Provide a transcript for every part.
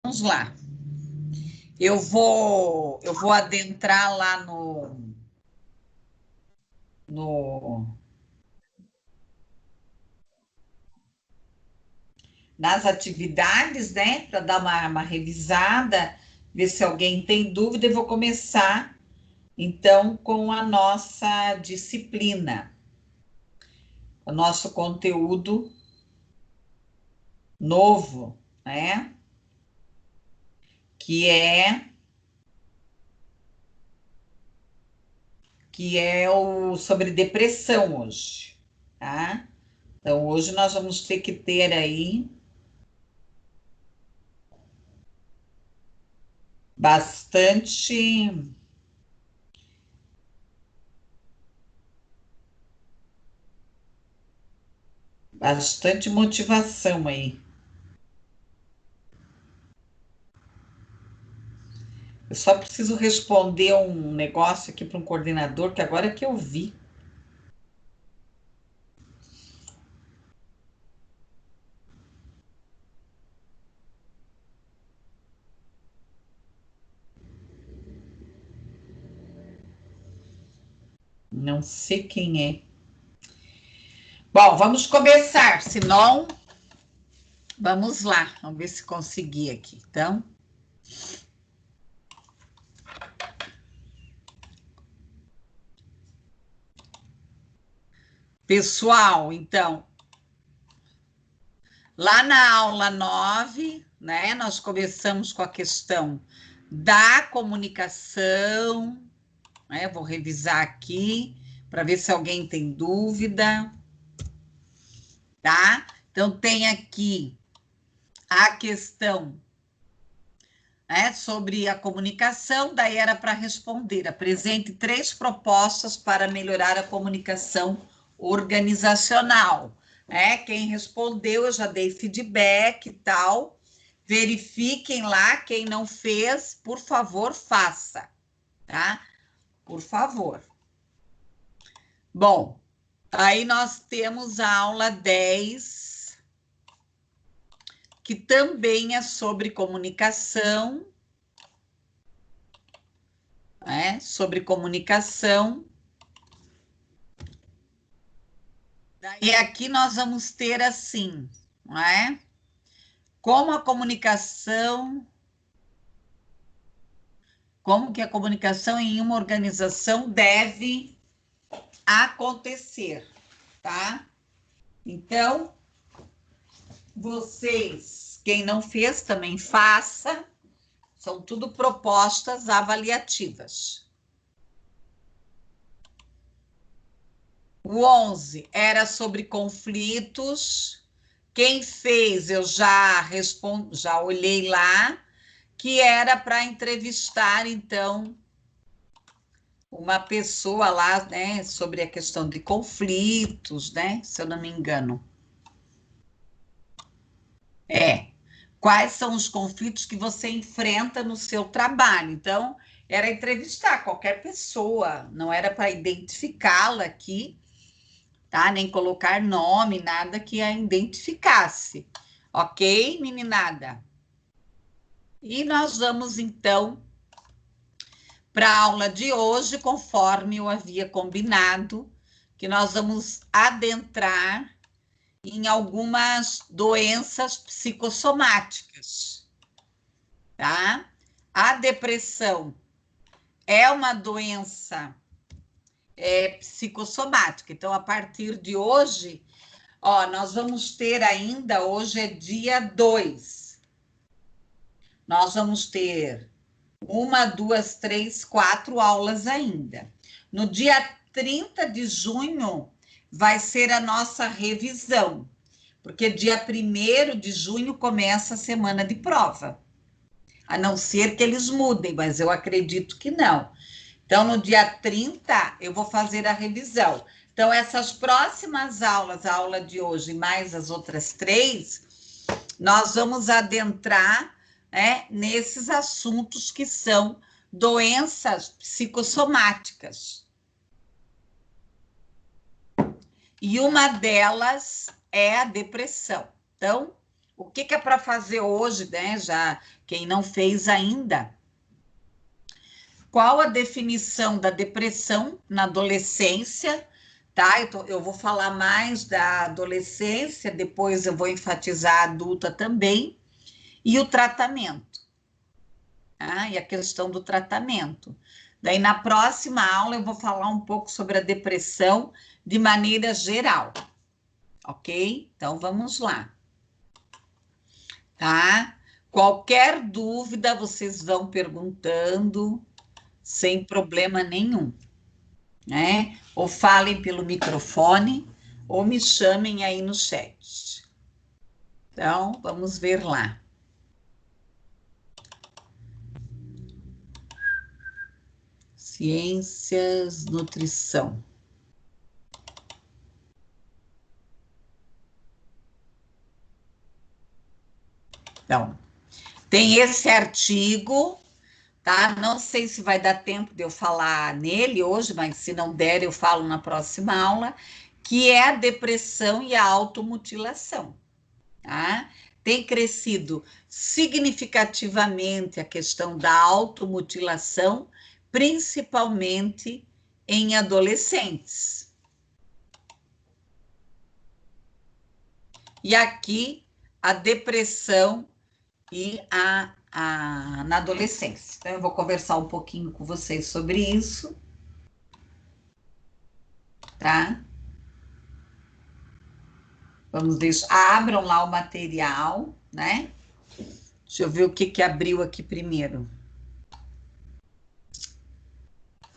Vamos lá. Eu vou adentrar lá nas atividades, né? Para dar uma revisada, ver se alguém tem dúvida, e vou começar, então, com a nossa disciplina, o nosso conteúdo novo, né? Que é o sobre depressão hoje, tá? Então, hoje nós vamos ter que ter aí bastante motivação aí. Eu só preciso responder um negócio aqui para um coordenador, que agora é que eu vi. Não sei quem é. Bom, vamos começar, senão, vamos lá, vamos ver se consegui aqui. Então, pessoal, então, lá na aula 9, né, nós começamos com a questão da comunicação, né, vou revisar aqui para ver se alguém tem dúvida, tá? Então, tem aqui a questão, né, sobre a comunicação, daí era para responder: apresente 3 propostas para melhorar a comunicação organizacional. Quem respondeu, eu já dei feedback e tal. Verifiquem lá, quem não fez, por favor, faça, tá? Por favor. Bom, aí nós temos a aula 10, que também é sobre comunicação, sobre comunicação. E aqui nós vamos ter assim, não é? Como a comunicação, como que a comunicação em uma organização deve acontecer, tá? Então, vocês, quem não fez, também faça. São tudo propostas avaliativas. O 11 era sobre conflitos. Quem fez, eu já olhei lá, que era para entrevistar, então, uma pessoa lá, né, sobre a questão de conflitos, né, se eu não me engano. Quais são os conflitos que você enfrenta no seu trabalho? Então, era entrevistar qualquer pessoa, não era para identificá-la aqui, tá? Nem colocar nome, nada que a identificasse. Ok, meninada? E nós vamos, então, para a aula de hoje, conforme eu havia combinado, que nós vamos adentrar em algumas doenças psicossomáticas, tá? A depressão é uma doença psicossomática. Então, a partir de hoje, nós vamos ter ainda, hoje é dia 2. Nós vamos ter 1, 2, 3, 4 aulas ainda. No dia 30 de junho vai ser a nossa revisão, porque dia 1º de junho começa a semana de prova. A não ser que eles mudem, mas eu acredito que não. Então, no dia 30, eu vou fazer a revisão. Então, essas próximas aulas, a aula de hoje mais as outras 3, nós vamos adentrar, nesses assuntos que são doenças psicossomáticas. E uma delas é a depressão. Então, O que que é para fazer hoje, né? Já quem não fez ainda. Qual a definição da depressão na adolescência? Tá? Eu vou falar mais da adolescência, depois eu vou enfatizar a adulta também, e o tratamento. Tá? E a questão do tratamento. Daí, na próxima aula, eu vou falar um pouco sobre a depressão de maneira geral. Ok? Então, vamos lá. Tá? Qualquer dúvida, vocês vão perguntando, sem problema nenhum, né? Ou falem pelo microfone, ou me chamem aí no chat. Então, vamos ver lá. Ciências, nutrição. Então, tem esse artigo, tá? Não sei se vai dar tempo de eu falar nele hoje, mas se não der, eu falo na próxima aula, que é a depressão e a automutilação, tá? Tem crescido significativamente a questão da automutilação, principalmente em adolescentes. E aqui a depressão e na adolescência. Então, eu vou conversar um pouquinho com vocês sobre isso, tá? Vamos deixar, abram lá o material, né? Deixa eu ver o que abriu aqui primeiro.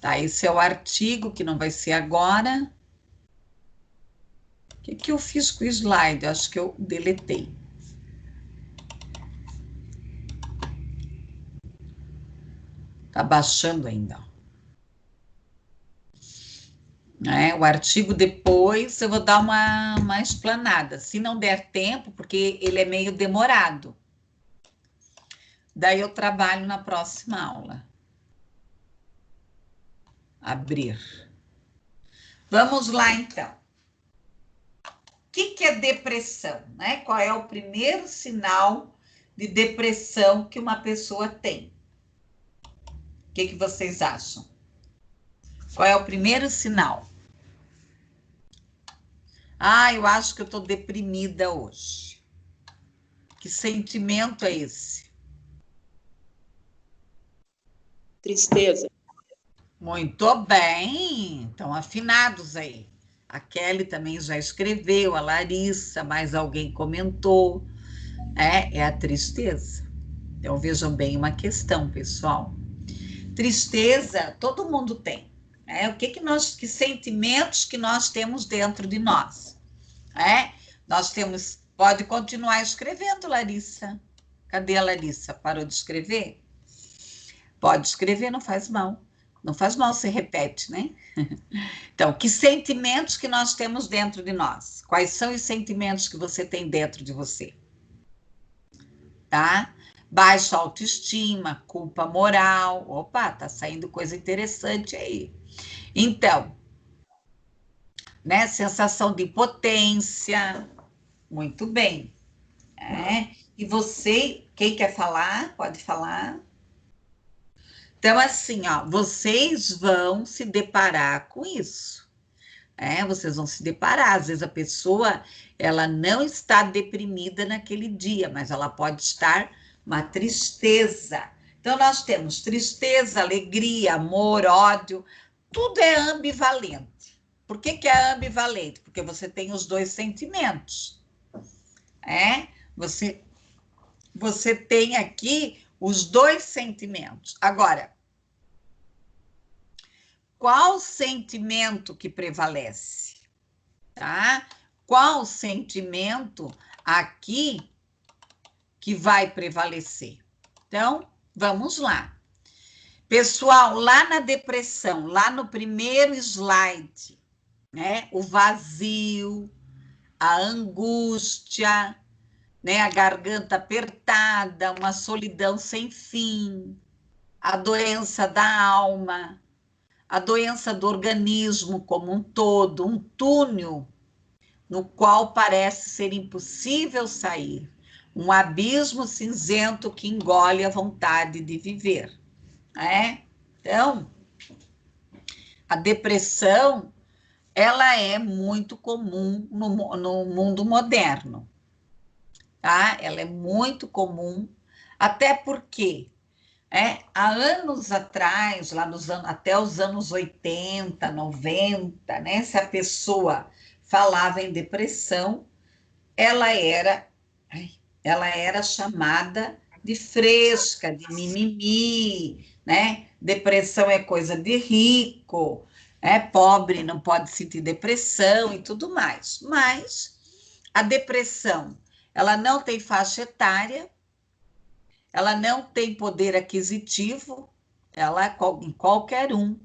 Tá, esse é o artigo, que não vai ser agora. O que eu fiz com o slide? Eu acho que eu deletei. Tá baixando ainda. O artigo depois eu vou dar uma explanada. Se não der tempo, porque ele é meio demorado. Daí eu trabalho na próxima aula. Abrir. Vamos lá, então. O que é depressão, né? Qual é o primeiro sinal de depressão que uma pessoa tem? O que vocês acham? Qual é o primeiro sinal? Ah, eu acho que eu estou deprimida hoje. Que sentimento é esse? Tristeza. Muito bem, estão afinados aí. A Kelly também já escreveu, a Larissa, mais alguém comentou. É a tristeza. Então, vejam bem uma questão, pessoal. Tristeza, todo mundo tem. Que sentimentos que nós temos dentro de nós? Nós temos... Pode continuar escrevendo, Larissa. Cadê a Larissa? Parou de escrever? Pode escrever, não faz mal. Não faz mal, você repete, né? Então, que sentimentos que nós temos dentro de nós? Quais são os sentimentos que você tem dentro de você? Tá? Baixa autoestima, culpa moral. Opa, tá saindo coisa interessante aí. Então, né? Sensação de impotência. Muito bem. E você, quem quer falar? Pode falar. Então, assim, ó, vocês vão se deparar com isso. Vocês vão se deparar. Às vezes a pessoa, ela não está deprimida naquele dia, mas ela pode estar uma tristeza. Então, nós temos tristeza, alegria, amor, ódio, tudo é ambivalente. Por que é ambivalente? Porque você tem os dois sentimentos. Você tem aqui os dois sentimentos. Agora, qual sentimento que prevalece? Tá? Qual sentimento aqui que vai prevalecer? Então, vamos lá. Pessoal, lá na depressão, lá no primeiro slide, né? O vazio, a angústia, né? A garganta apertada, uma solidão sem fim, a doença da alma, a doença do organismo como um todo, um túnel no qual parece ser impossível sair, Um abismo cinzento que engole a vontade de viver, né? Então, a depressão, ela é muito comum no mundo moderno, tá? Ela é muito comum, até porque há anos atrás, lá nos anos, até os anos 80, 90, né? Se a pessoa falava em depressão, ela era, ai, ela era chamada de fresca, de mimimi, né? Depressão é coisa de rico, pobre não pode sentir depressão e tudo mais. Mas a depressão, ela não tem faixa etária, ela não tem poder aquisitivo, ela é qualquer um,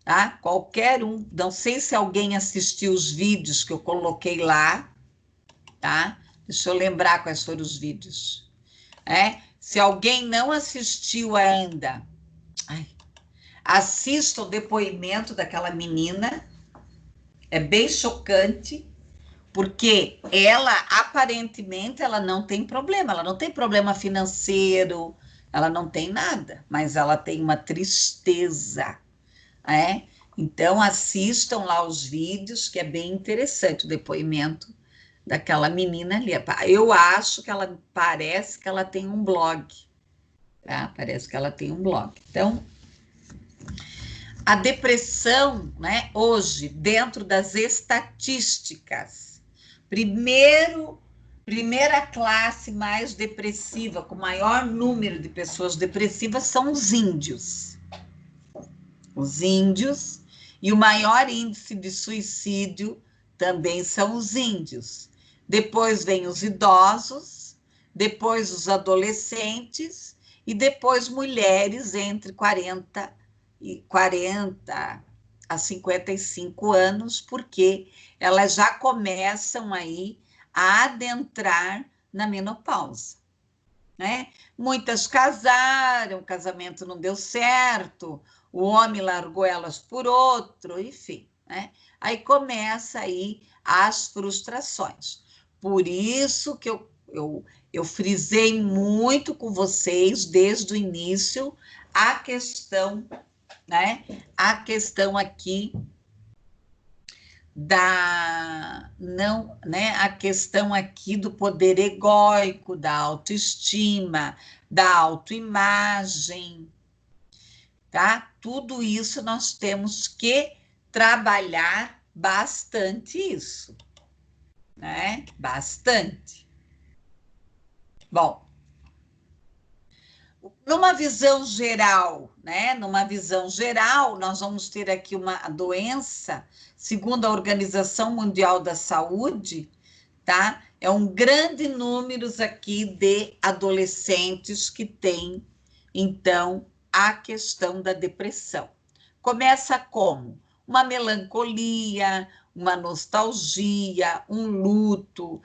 tá? Qualquer um. Não sei se alguém assistiu os vídeos que eu coloquei lá, tá? Deixa eu lembrar quais foram os vídeos. Se alguém não assistiu ainda, assista o depoimento daquela menina, é bem chocante, porque ela, aparentemente, ela não tem problema financeiro, ela não tem nada, mas ela tem uma tristeza, Então, assistam lá os vídeos, que é bem interessante o depoimento daquela menina ali. Eu acho que ela parece que ela tem um blog, tá? Parece que ela tem um blog. Então, a depressão, né, hoje, dentro das estatísticas, primeira classe mais depressiva, com maior número de pessoas depressivas, são os índios. Os índios, e o maior índice de suicídio também são os índios. Depois vem os idosos, depois os adolescentes e depois mulheres entre 40 a 55 anos, porque elas já começam aí a adentrar na menopausa, né? Muitas casaram, o casamento não deu certo, o homem largou elas por outro, enfim, né? Aí começa aí as frustrações. Por isso que eu frisei muito com vocês desde o início a questão, né? A questão aqui a questão aqui do poder egóico, da autoestima, da autoimagem, tá? Tudo isso nós temos que trabalhar bastante isso, né? Bastante. Bom, numa visão geral, né? Numa visão geral, nós vamos ter aqui uma doença, segundo a Organização Mundial da Saúde, tá? É um grande número aqui de adolescentes que têm, então, a questão da depressão. Começa como? Uma melancolia, uma nostalgia, um luto,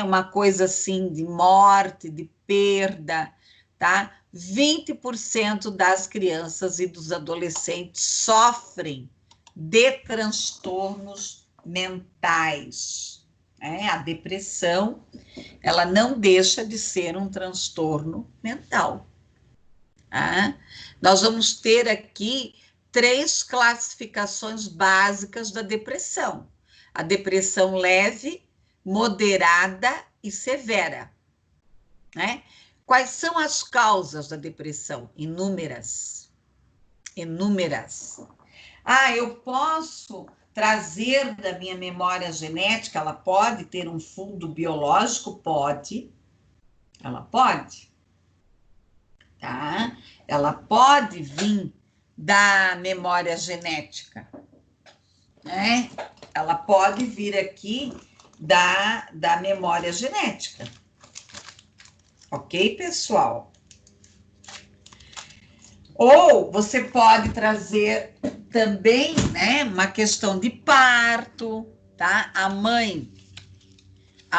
uma coisa assim de morte, de perda, tá? 20% das crianças e dos adolescentes sofrem de transtornos mentais. A depressão, ela não deixa de ser um transtorno mental. Nós vamos ter aqui 3 classificações básicas da depressão: a depressão leve, moderada e severa, né? Quais são as causas da depressão? Inúmeras. Eu posso trazer da minha memória genética, ela pode ter um fundo biológico? Pode. Ela pode. Tá? Ela pode vir da memória genética, né? Ela pode vir aqui da memória genética. Ok, pessoal? Ou você pode trazer também, né, uma questão de parto, tá? A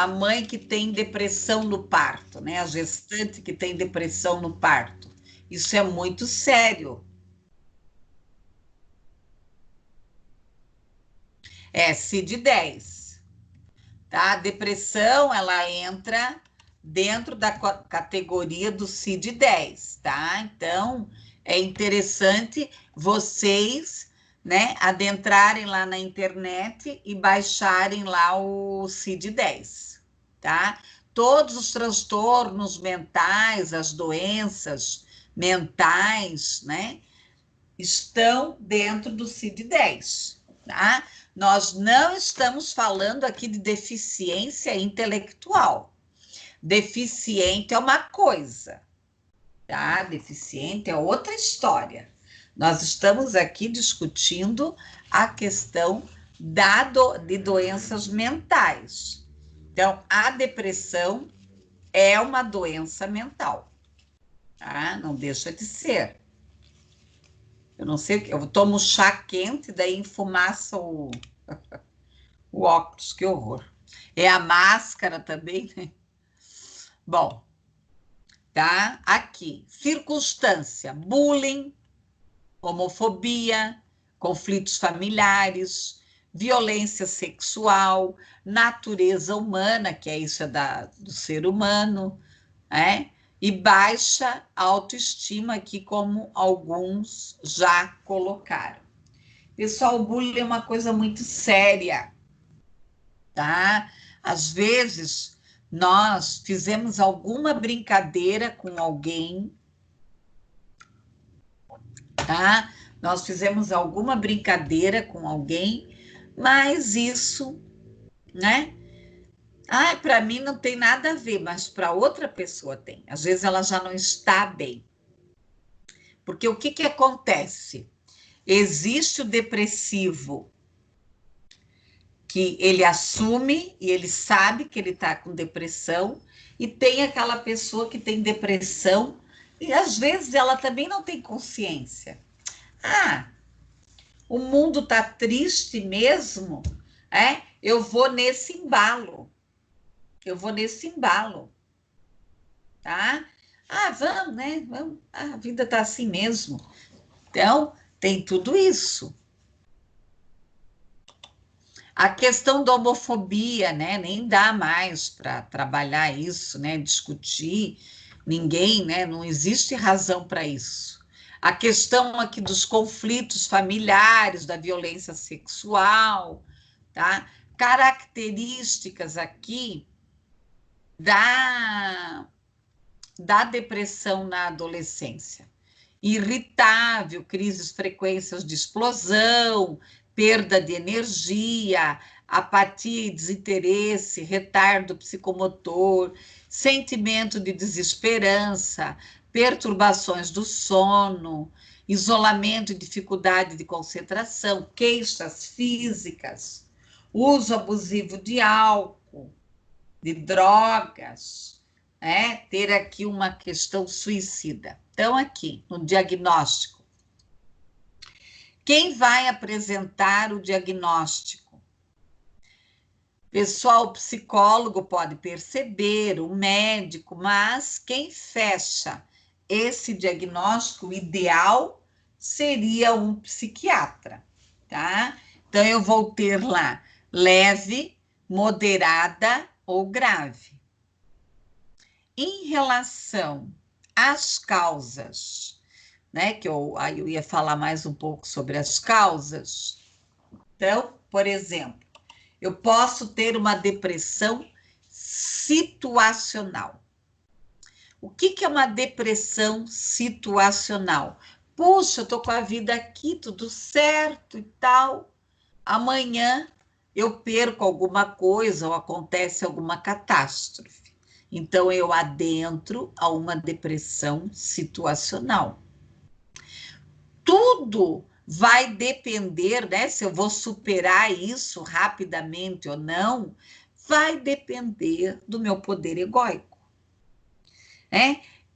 mãe que tem depressão no parto, né? A gestante que tem depressão no parto. Isso é muito sério. CID-10, tá? A depressão, ela entra dentro da categoria do CID-10, tá? Então, é interessante vocês, né, adentrarem lá na internet e baixarem lá o CID-10, tá? Todos os transtornos mentais, as doenças mentais, né, estão dentro do CID-10, tá? Nós não estamos falando aqui de deficiência intelectual. Deficiente é uma coisa, tá? Deficiente é outra história. Nós estamos aqui discutindo a questão de doenças mentais. Então, a depressão é uma doença mental, tá? Não deixa de ser. Eu não sei o que, eu tomo chá quente, daí enfumaça o óculos, que horror. É a máscara também, né? Bom, tá? Aqui, circunstância, bullying, homofobia, conflitos familiares, violência sexual, natureza humana, que é isso do ser humano, né? E baixa autoestima, aqui como alguns já colocaram. Pessoal, o bullying é uma coisa muito séria, tá? Às vezes, nós fizemos alguma brincadeira com alguém, tá? Nós fizemos alguma brincadeira com alguém, mas isso, né? Ah, para mim não tem nada a ver, mas para outra pessoa tem. Às vezes ela já não está bem. Porque o que que acontece? Existe o depressivo que ele assume e ele sabe que ele está com depressão, e tem aquela pessoa que tem depressão e às vezes ela também não tem consciência. Ah, o mundo está triste mesmo, eu vou nesse embalo. Eu vou nesse embalo, tá? Ah, vamos, né? Vamos. Ah, a vida está assim mesmo. Então, tem tudo isso. A questão da homofobia, né? Nem dá mais para trabalhar isso, né? Discutir. Ninguém, né? Não existe razão para isso. A questão aqui dos conflitos familiares, da violência sexual, tá? Características aqui da depressão na adolescência. Irritável, crises frequências de explosão, perda de energia, apatia e desinteresse, retardo psicomotor, sentimento de desesperança, perturbações do sono, isolamento e dificuldade de concentração, queixas físicas, uso abusivo de álcool, de drogas, ter aqui uma questão suicida. Então, aqui, no diagnóstico. Quem vai apresentar o diagnóstico? Pessoal, o psicólogo pode perceber, o médico, mas quem fecha esse diagnóstico ideal seria um psiquiatra, tá? Então, eu vou ter lá leve, moderada ou grave. Em relação às causas, né, que aí eu ia falar mais um pouco sobre as causas. Então, por exemplo, eu posso ter uma depressão situacional. O que que é uma depressão situacional? Puxa, eu tô com a vida aqui, tudo certo e tal. Amanhã eu perco alguma coisa ou acontece alguma catástrofe. Então, eu adentro a uma depressão situacional. Tudo vai depender, né? Se eu vou superar isso rapidamente ou não, vai depender do meu poder egóico.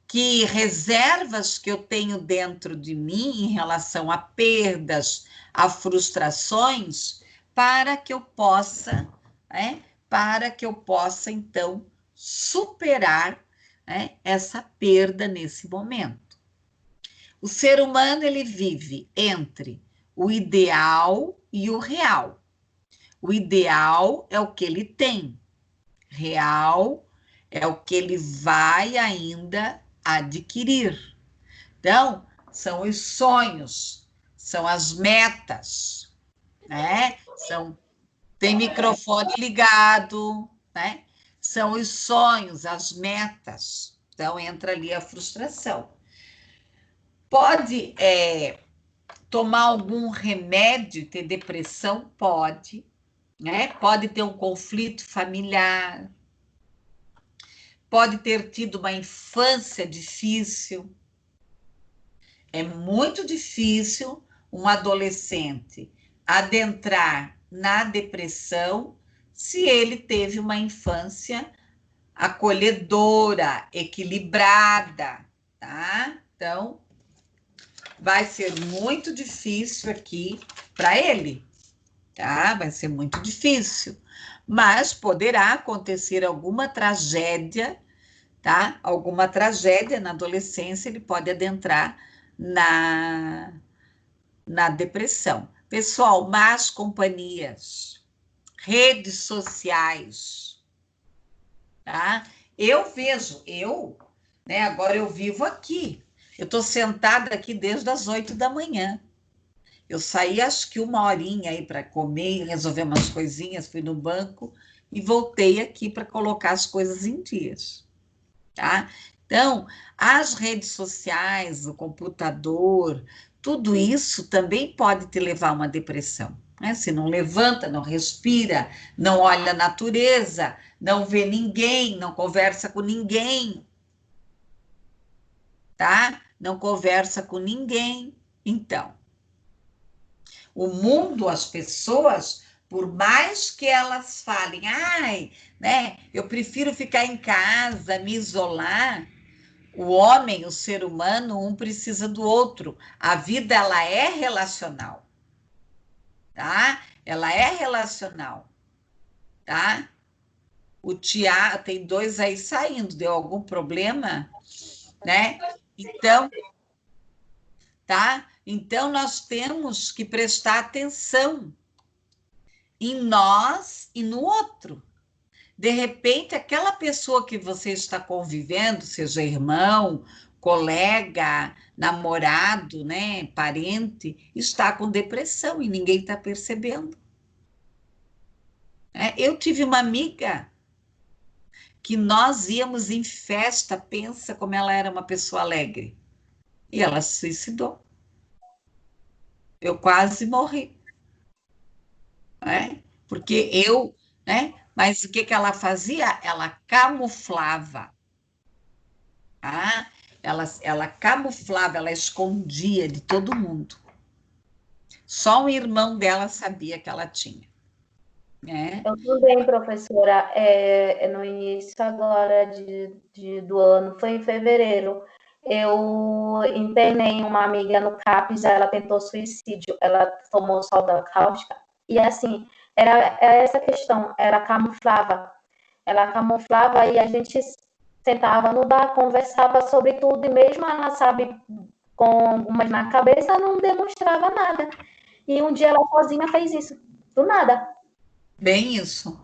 Que reservas que eu tenho dentro de mim em relação a perdas, a frustrações, para que eu possa, então, superar essa perda nesse momento. O ser humano, ele vive entre o ideal e o real. O ideal é o que ele tem. Real é o que ele vai ainda adquirir. Então, são os sonhos, são as metas, né? Tem microfone ligado, né? São os sonhos, as metas. Então, entra ali a frustração. Pode tomar algum remédio, ter depressão? Pode, né? Pode ter um conflito familiar, pode ter tido uma infância difícil. É muito difícil um adolescente adentrar na depressão se ele teve uma infância acolhedora, equilibrada, tá? Então, vai ser muito difícil aqui para ele, tá? Vai ser muito difícil. Mas poderá acontecer alguma tragédia, tá? Alguma tragédia na adolescência, ele pode adentrar na depressão. Pessoal, más companhias, redes sociais, tá? Eu vejo, né, agora eu vivo aqui. Eu estou sentada aqui desde as 8 da manhã. Eu saí acho que 1 horinha aí para comer, resolver umas coisinhas, fui no banco e voltei aqui para colocar as coisas em dias, tá? Então, as redes sociais, o computador, tudo isso também pode te levar a uma depressão, né? Se não levanta, não respira, não olha a natureza, não vê ninguém, não conversa com ninguém, tá? Não conversa com ninguém. Então, o mundo, as pessoas, por mais que elas falem, ai, né, eu prefiro ficar em casa, me isolar, o homem, o ser humano, um precisa do outro. A vida, ela é relacional, tá? Ela é relacional, tá? O Tiago, tem 2 aí saindo, deu algum problema, né? Então, tá? Então, nós temos que prestar atenção em nós e no outro. De repente, aquela pessoa que você está convivendo, seja irmão, colega, namorado, né, parente, está com depressão e ninguém está percebendo. Eu tive uma amiga que nós íamos em festa, pensa como ela era uma pessoa alegre, e ela se suicidou. Eu quase morri, né? Porque né? Mas o que que ela fazia? Ela camuflava. Ah, ela camuflava, ela escondia de todo mundo. Só o irmão dela sabia que ela tinha, né? Eu também, professora, no início agora do ano, foi em fevereiro, eu internei uma amiga no CAPS, ela tentou suicídio, ela tomou solda cáustica, e assim, era essa questão, ela camuflava e a gente sentava no bar, conversava sobre tudo, e mesmo ela, sabe, com umas na cabeça, não demonstrava nada. E um dia ela sozinha fez isso, do nada. Bem isso,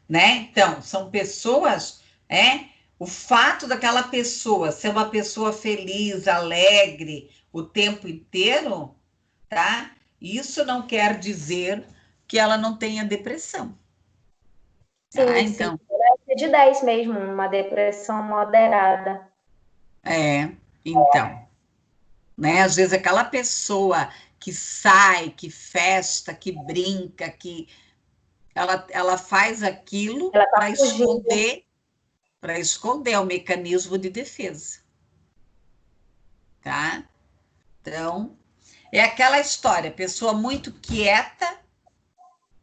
né? Então, são pessoas, o fato daquela pessoa ser uma pessoa feliz, alegre o tempo inteiro, tá? Isso não quer dizer que ela não tenha depressão, tá? Sim, sim. Então, É de 10 mesmo, uma depressão moderada. então, né? Às vezes aquela pessoa que sai, que festa, que brinca, que ela faz aquilo Ela tá fugindo. para esconder, é o mecanismo de defesa, tá? Então, é aquela história, pessoa muito quieta,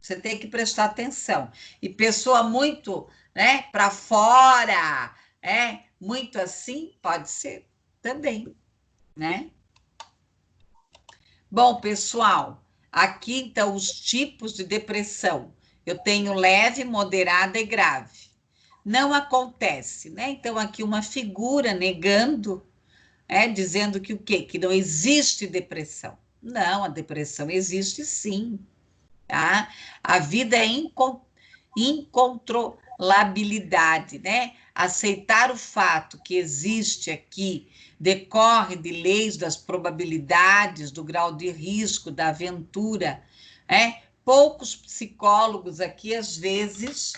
você tem que prestar atenção. E pessoa muito, né, para fora, muito assim, pode ser também, né? Bom, pessoal, aqui então os tipos de depressão. Eu tenho leve, moderada e grave. Não acontece, né? Então, aqui uma figura negando, dizendo que o quê? Que não existe depressão. Não, a depressão existe sim, tá? A vida é labilidade, né? Aceitar o fato que existe aqui, decorre de leis das probabilidades, do grau de risco, da aventura, né? Poucos psicólogos aqui, às vezes,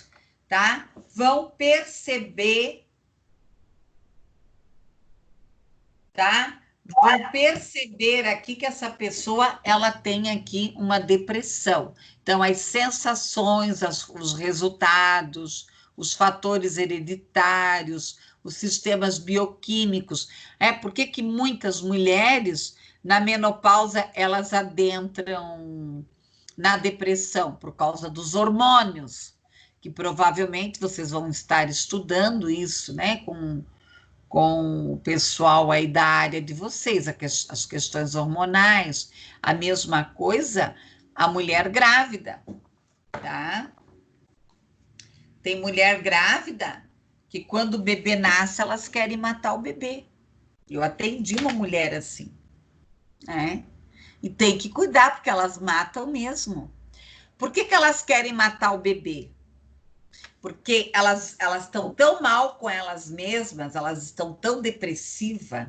tá? Vão perceber, tá? Vão perceber aqui que essa pessoa, ela tem aqui uma depressão. Então, as sensações, os resultados, os fatores hereditários, os sistemas bioquímicos. Por que que muitas mulheres, na menopausa, elas adentram na depressão? Por causa dos hormônios, que provavelmente vocês vão estar estudando isso, né, com o pessoal aí da área de vocês, as questões hormonais, a mesma coisa a mulher grávida, tá? Tem mulher grávida que quando o bebê nasce, elas querem matar o bebê. Eu atendi uma mulher assim, né? E tem que cuidar, porque elas matam mesmo. Por que que elas querem matar o bebê? Porque elas estão tão mal com elas mesmas, elas estão tão depressivas,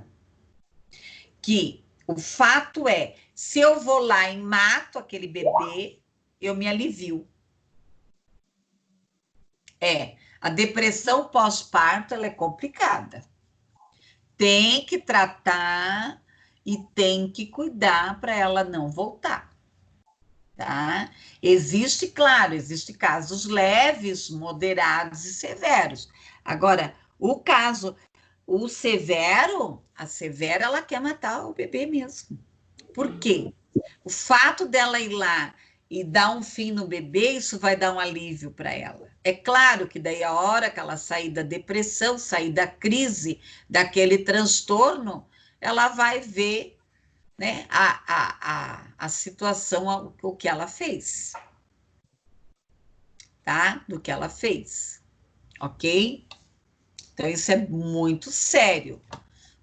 que o fato é, se eu vou lá e mato aquele bebê, eu me alivio. A depressão pós-parto, ela é complicada. Tem que tratar e tem que cuidar para ela não voltar, tá? Existe, claro, existe casos leves, moderados e severos. Agora, o severo, a severa, ela quer matar o bebê mesmo. Por quê? O fato dela ir lá e dar um fim no bebê, isso vai dar um alívio para ela. É claro que daí a hora que ela sair da depressão, sair da crise, daquele transtorno, ela vai ver, né, a situação, o que ela fez, tá? Do que ela fez, ok? Então, isso é muito sério,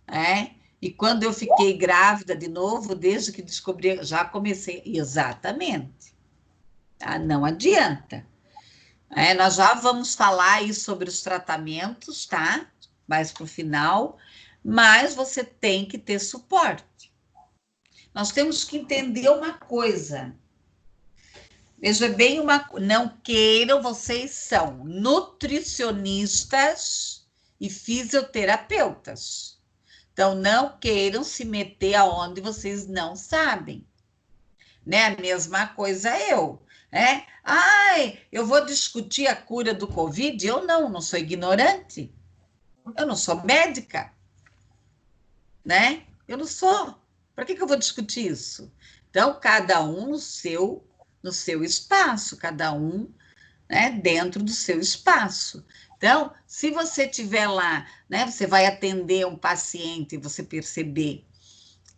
né? E quando eu fiquei grávida de novo, desde que descobri, já comecei, exatamente. Tá? Não adianta. Nós já vamos falar aí sobre os tratamentos, tá? Mais para o final, mas você tem que ter suporte. Nós temos que entender uma coisa. Veja bem, não queiram, vocês são nutricionistas e fisioterapeutas. Então, não queiram se meter aonde vocês não sabem. Né? A mesma coisa eu. Né? Ai, eu vou discutir a cura do Covid? Eu não sou ignorante. Eu não sou médica. Né? Eu não sou. Para que eu vou discutir isso? Então, cada um no seu espaço, cada um, né, dentro do seu espaço. Então, se você estiver lá, né, você vai atender um paciente e você perceber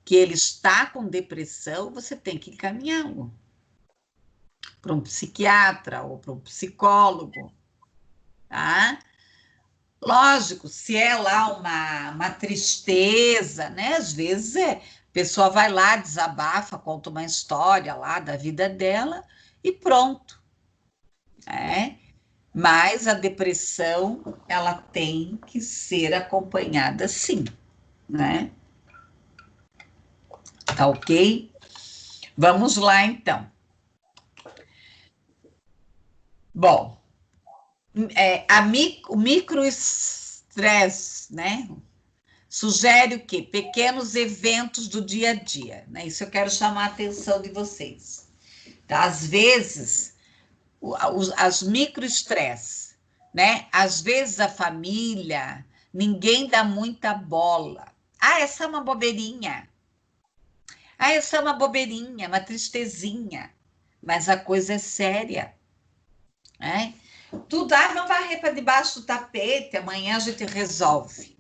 que ele está com depressão, você tem que encaminhá-lo para um psiquiatra ou para um psicólogo, tá? Lógico, se é lá uma tristeza, né? Às vezes a pessoa vai lá, desabafa, conta uma história lá da vida dela e pronto, né? Mas a depressão, ela tem que ser acompanhada sim, né? Tá ok? Vamos lá, então. Bom, o microestresse, né? Sugere o quê? Pequenos eventos do dia a dia, né? Isso eu quero chamar a atenção de vocês. Tá? Às vezes, as microestresses, né? Às vezes a família, ninguém dá muita bola. Essa é uma bobeirinha. Essa é uma bobeirinha, uma tristezinha. Mas a coisa é séria, né? Tudo, não varrer para debaixo do tapete, amanhã a gente resolve.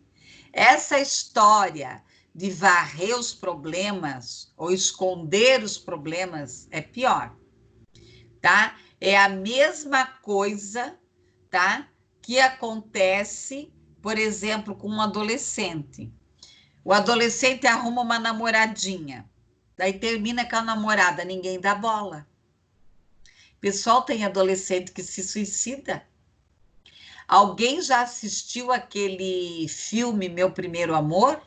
Essa história de varrer os problemas ou esconder os problemas é pior, tá? É a mesma coisa, tá? Que acontece, por exemplo, com um adolescente. O adolescente arruma uma namoradinha, daí termina com a namorada, ninguém dá bola. Pessoal, tem adolescente que se suicida. Alguém já assistiu aquele filme Meu Primeiro Amor?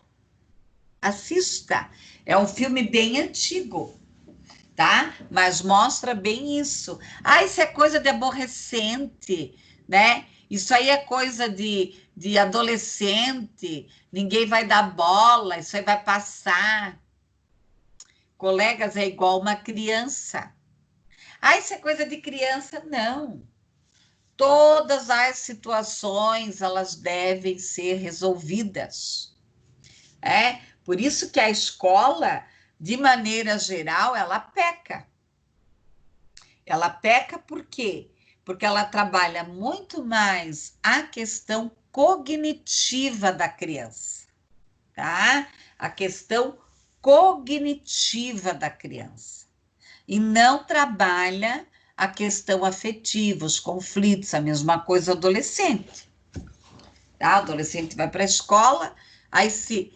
Assista. É um filme bem antigo, tá? Mas mostra bem isso. Ah, isso é coisa de aborrecente, né? Isso aí é coisa de adolescente. Ninguém vai dar bola, isso aí vai passar. Colegas, é igual uma criança. Ah, isso é coisa de criança? Não. Todas as situações, elas devem ser resolvidas. É, por isso que a escola, de maneira geral, ela peca. Ela peca por quê? Porque ela trabalha muito mais a questão cognitiva da criança, tá? A questão cognitiva da criança. E não trabalha a questão afetiva, os conflitos, a mesma coisa adolescente. Tá? O adolescente vai para a escola, aí se...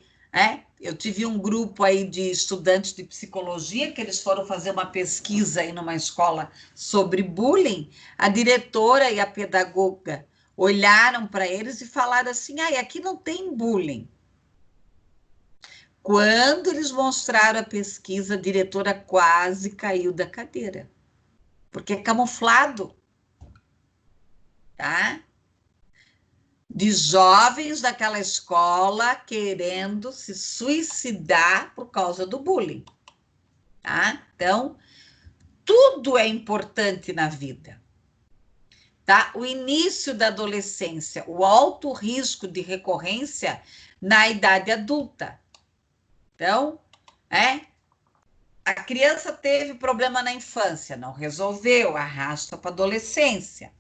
eu tive um grupo aí de estudantes de psicologia que eles foram fazer uma pesquisa aí numa escola sobre bullying. A diretora e a pedagoga olharam para eles e falaram assim: aqui não tem bullying. Quando eles mostraram a pesquisa, a diretora quase caiu da cadeira, porque é camuflado, tá? De jovens daquela escola querendo se suicidar por causa do bullying, tá? Então, tudo é importante na vida, tá? O início da adolescência, o alto risco de recorrência na idade adulta. Então, a criança teve problema na infância, não resolveu, arrasta para a adolescência.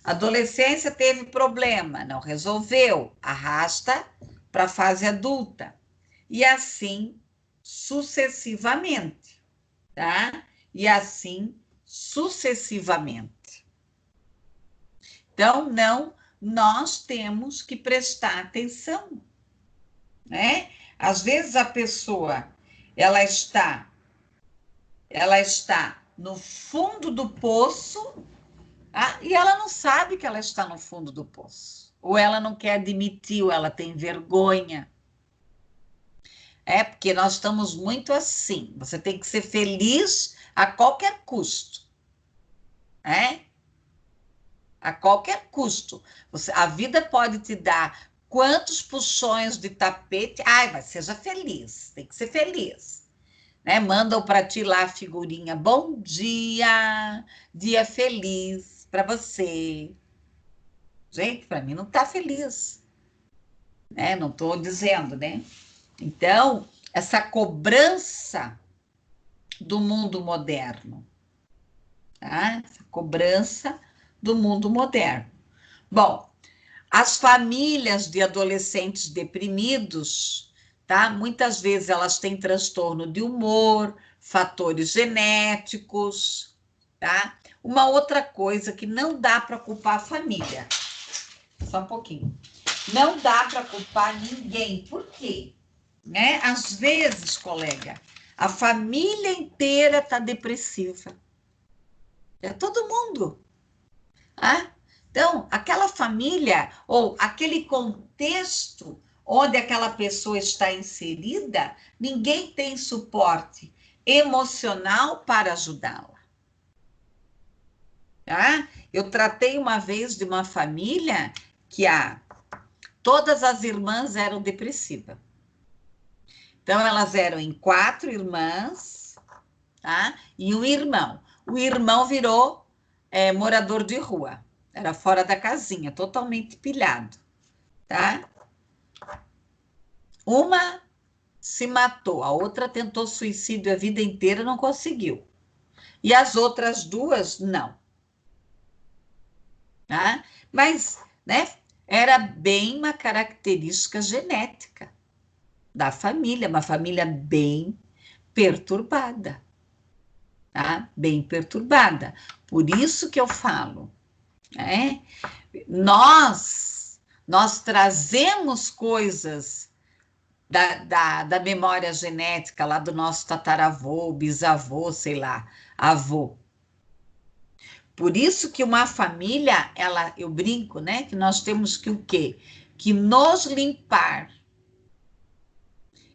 A adolescência teve problema, não resolveu, arrasta para a fase adulta. E assim sucessivamente, tá? E assim sucessivamente. Então, nós temos que prestar atenção, né? Às vezes a pessoa, ela está no fundo do poço, e ela não sabe que ela está no fundo do poço. Ou ela não quer admitir, ou ela tem vergonha. Porque nós estamos muito assim. Você tem que ser feliz a qualquer custo. A qualquer custo. A vida pode te dar quantos puxões de tapete. Mas seja feliz. Tem que ser feliz. Mandam para ti lá a figurinha. Bom dia, dia feliz para você. Gente, para mim não está feliz. Não estou dizendo, né? Então, essa cobrança do mundo moderno, tá? Essa cobrança do mundo moderno. Bom, as famílias de adolescentes deprimidos, tá? Muitas vezes elas têm transtorno de humor, fatores genéticos, tá? Uma outra coisa que não dá para culpar a família. Só um pouquinho. Não dá para culpar ninguém. Por quê? Às vezes, colega, a família inteira está depressiva. É todo mundo. Então, aquela família ou aquele contexto onde aquela pessoa está inserida, ninguém tem suporte emocional para ajudá-la. Tá? Eu tratei uma vez de uma família que todas as irmãs eram depressivas. Então, elas eram em 4 irmãs, tá? E um irmão. O irmão virou morador de rua. Era fora da casinha, totalmente pilhado, tá? Uma se matou, a outra tentou suicídio a vida inteira, não conseguiu. E as outras 2, não. Tá? Mas, era bem uma característica genética da família, uma família bem perturbada, tá? Bem perturbada. Por isso que eu falo, nós trazemos coisas da memória genética lá do nosso tataravô, bisavô, sei lá, avô. Por isso que uma família, eu brinco, né? Que nós temos que o quê? Que nos limpar.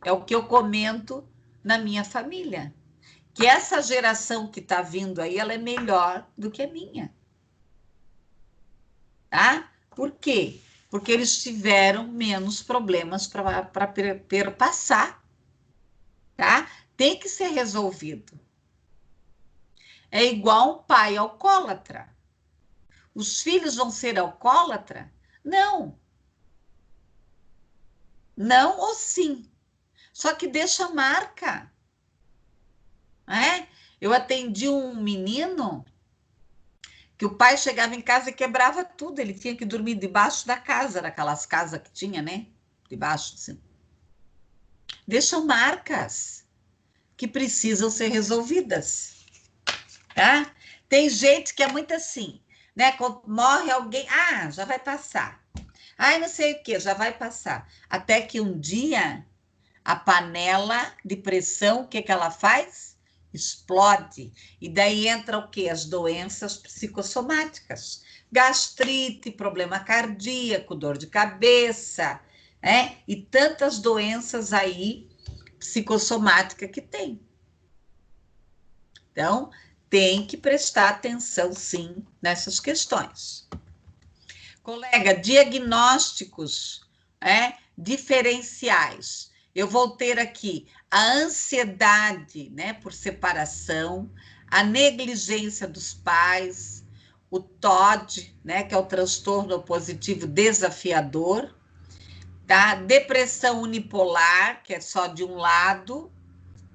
É o que eu comento na minha família. Que essa geração que está vindo aí, ela é melhor do que a minha. Tá? Por quê? Porque eles tiveram menos problemas para perpassar, tá? Tem que ser resolvido. É igual um pai alcoólatra. Os filhos vão ser alcoólatra? Não. Não ou sim. Só que deixa marca. Né? Eu atendi um menino que o pai chegava em casa e quebrava tudo. Ele tinha que dormir debaixo da casa, daquelas casas que tinha, né? Debaixo, assim. Deixam marcas que precisam ser resolvidas, tá? Tem gente que é muito assim, né? Quando morre alguém, já vai passar. Ai, não sei o que, já vai passar. Até que um dia, a panela de pressão, o que que ela faz? Explode. E daí entra o quê? As doenças psicossomáticas. Gastrite, problema cardíaco, dor de cabeça, né? E tantas doenças aí psicossomáticas que tem. Então, tem que prestar atenção, sim, nessas questões. Colega, diagnósticos diferenciais. Eu vou ter aqui a ansiedade, né, por separação, a negligência dos pais, o TOD, né, que é o transtorno opositivo desafiador, tá? Depressão unipolar, que é só de um lado,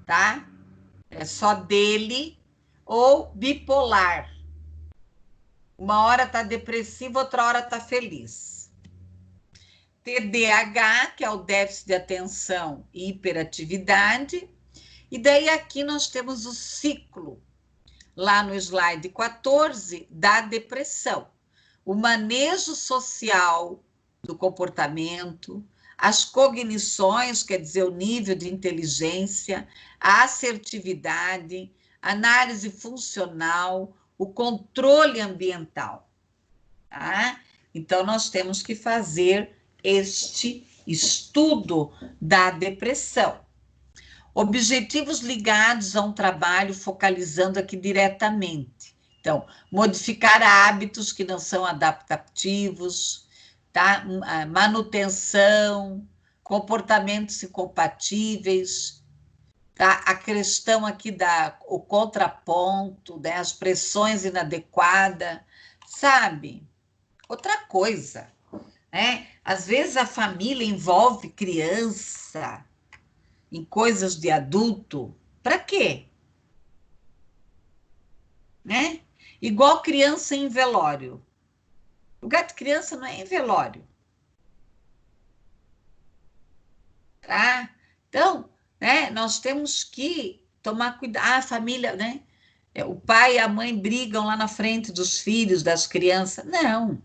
tá? É só dele, ou bipolar. Uma hora tá depressivo, outra hora tá feliz. TDAH, que é o déficit de atenção e hiperatividade. E daí aqui nós temos o ciclo, lá no slide 14, da depressão. O manejo social do comportamento, as cognições, quer dizer, o nível de inteligência, a assertividade, análise funcional, o controle ambiental. Tá? Então, nós temos que fazer este estudo da depressão. Objetivos ligados a um trabalho focalizando aqui diretamente. Então, modificar hábitos que não são adaptativos, tá? Manutenção, comportamentos incompatíveis, tá? A questão aqui o contraponto, né? As pressões inadequadas, sabe? Outra coisa, né? Às vezes a família envolve criança em coisas de adulto, para quê? Né? Igual criança em velório. Lugar de criança não é em velório. Tá? Então, né, nós temos que tomar cuidado. A família, né? O pai e a mãe brigam lá na frente dos filhos, das crianças. Não.